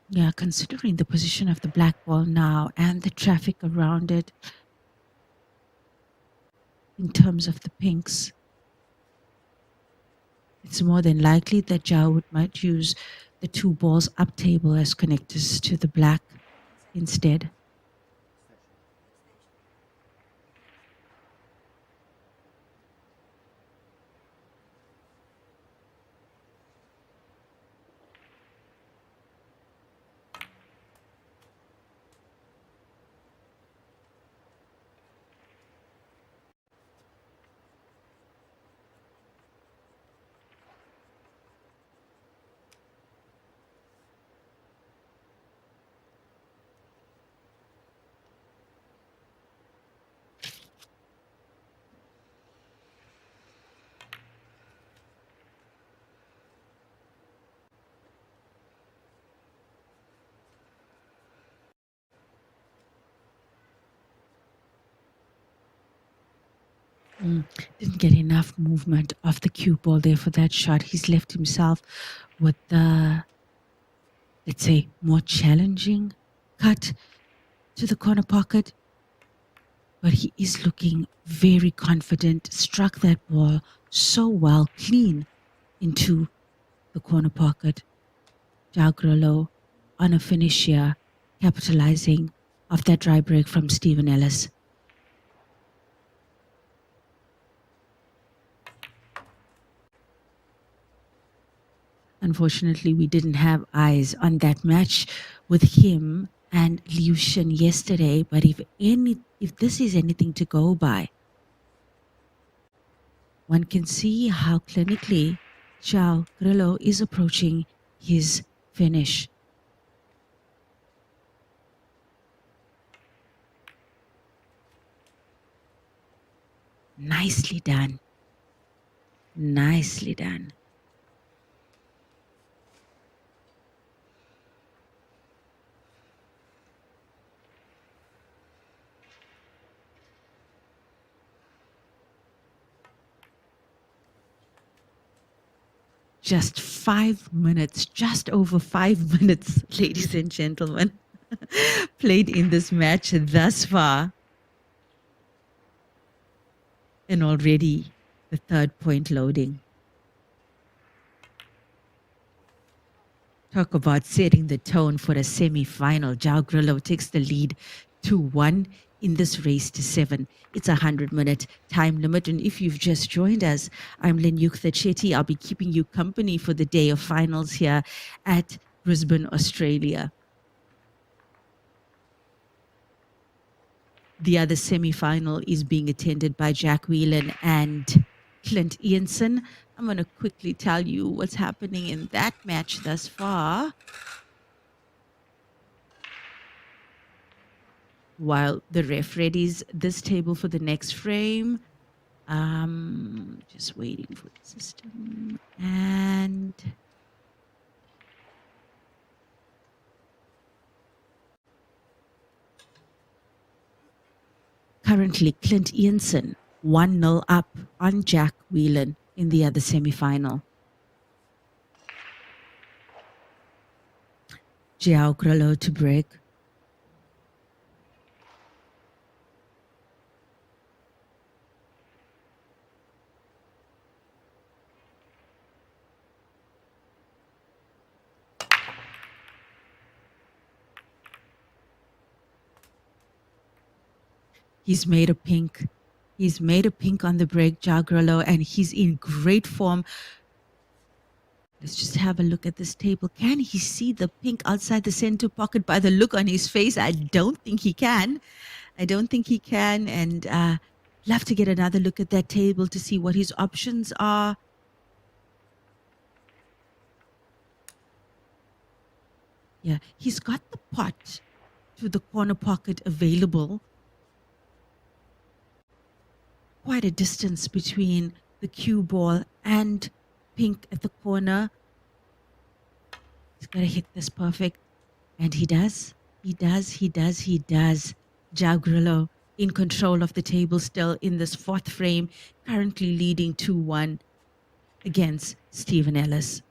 Yeah, considering the position of the black ball now and the traffic around it in terms of the pinks, it's more than likely that Zhao might use the two balls up table as connectors to the black instead. Didn't get enough movement off the cue ball there for that shot. He's left himself with the, let's say, more challenging cut to the corner pocket. But he is looking very confident, struck that ball so well, clean into the corner pocket. Jagrolo on a finish here, capitalizing off that dry break from Stephen Ellis. Unfortunately, we didn't have eyes on that match with him and Liu Shen yesterday, but if this is anything to go by, one can see how clinically João Grillo is approaching his finish. Nicely done. Nicely done. Just 5 minutes, just over 5 minutes, ladies and gentlemen, played in this match thus far. And already the third point loading. Talk about setting the tone for a semi-final. Jao Grillo takes the lead 2-1 in this race to 7. It's a 100-minute time limit. And if you've just joined us, I'm Lenyukta Chetty. I'll be keeping you company for the day of finals here at Brisbane, Australia. The other semi-final is being attended by Jack Whelan and Clint Ianson. I'm going to quickly tell you what's happening in that match thus far. While the ref readies this table for the next frame. Just waiting for the system. And currently Clint Ianson 1-0 up on Jack Whelan in the other semi-final. Jao Grillo to break. He's made a pink. He's made a pink on the break, Jao Grillo, and he's in great form. Let's just have a look at this table. Can he see the pink outside the center pocket? By the look on his face, I don't think he can. I don't think he can. And love to get another look at that table to see what his options are. Yeah, he's got the pot to the corner pocket available. Quite a distance between the cue ball and pink at the corner. He's got to hit this perfect. And he does. He does. He does. He does. Jao Grillo in control of the table still in this fourth frame, currently leading 2-1 against Stephen Ellis.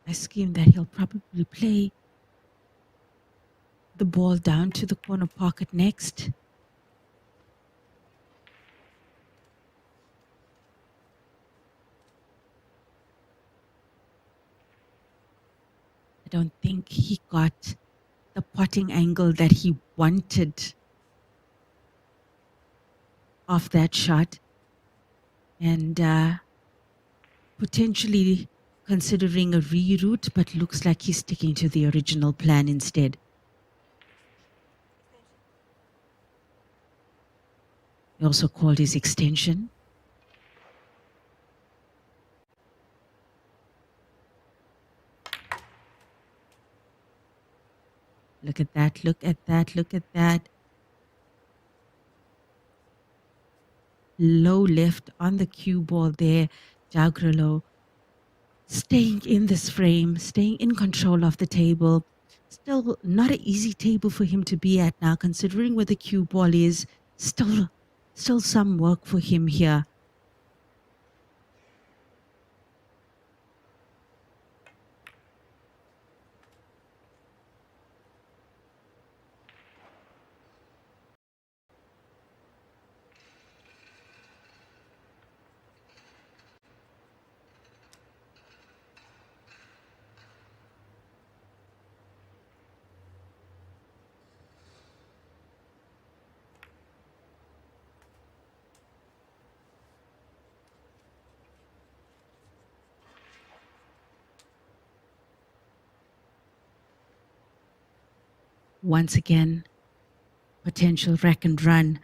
I scheme that he'll probably play the ball down to the corner pocket next. I don't think he got the potting angle that he wanted off that shot. And potentially considering a reroute, but looks like he's sticking to the original plan instead. He also called his extension. Look at that, look at that, look at that. Low left on the cue ball there. Jao Grillo staying in this frame, staying in control of the table. Still not an easy table for him to be at now, considering where the cue ball is. Still some work for him here. Once again, potential rack and run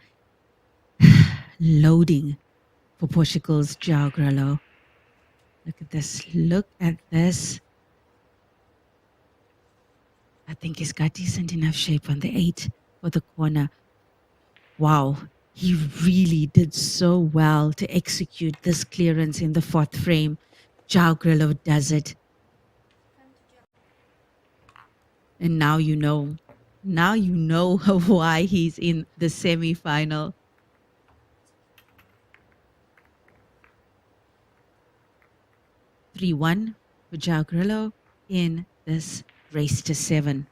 loading for Portugal's Jao Grillo. Look at this, look at this. I think he's got decent enough shape on the 8 for the corner. Wow, he really did so well to execute this clearance in the fourth frame. Jao Grillo does it. And now you know. Now you know why he's in the semi-final. 3-1 for João Grillo in this race to 7.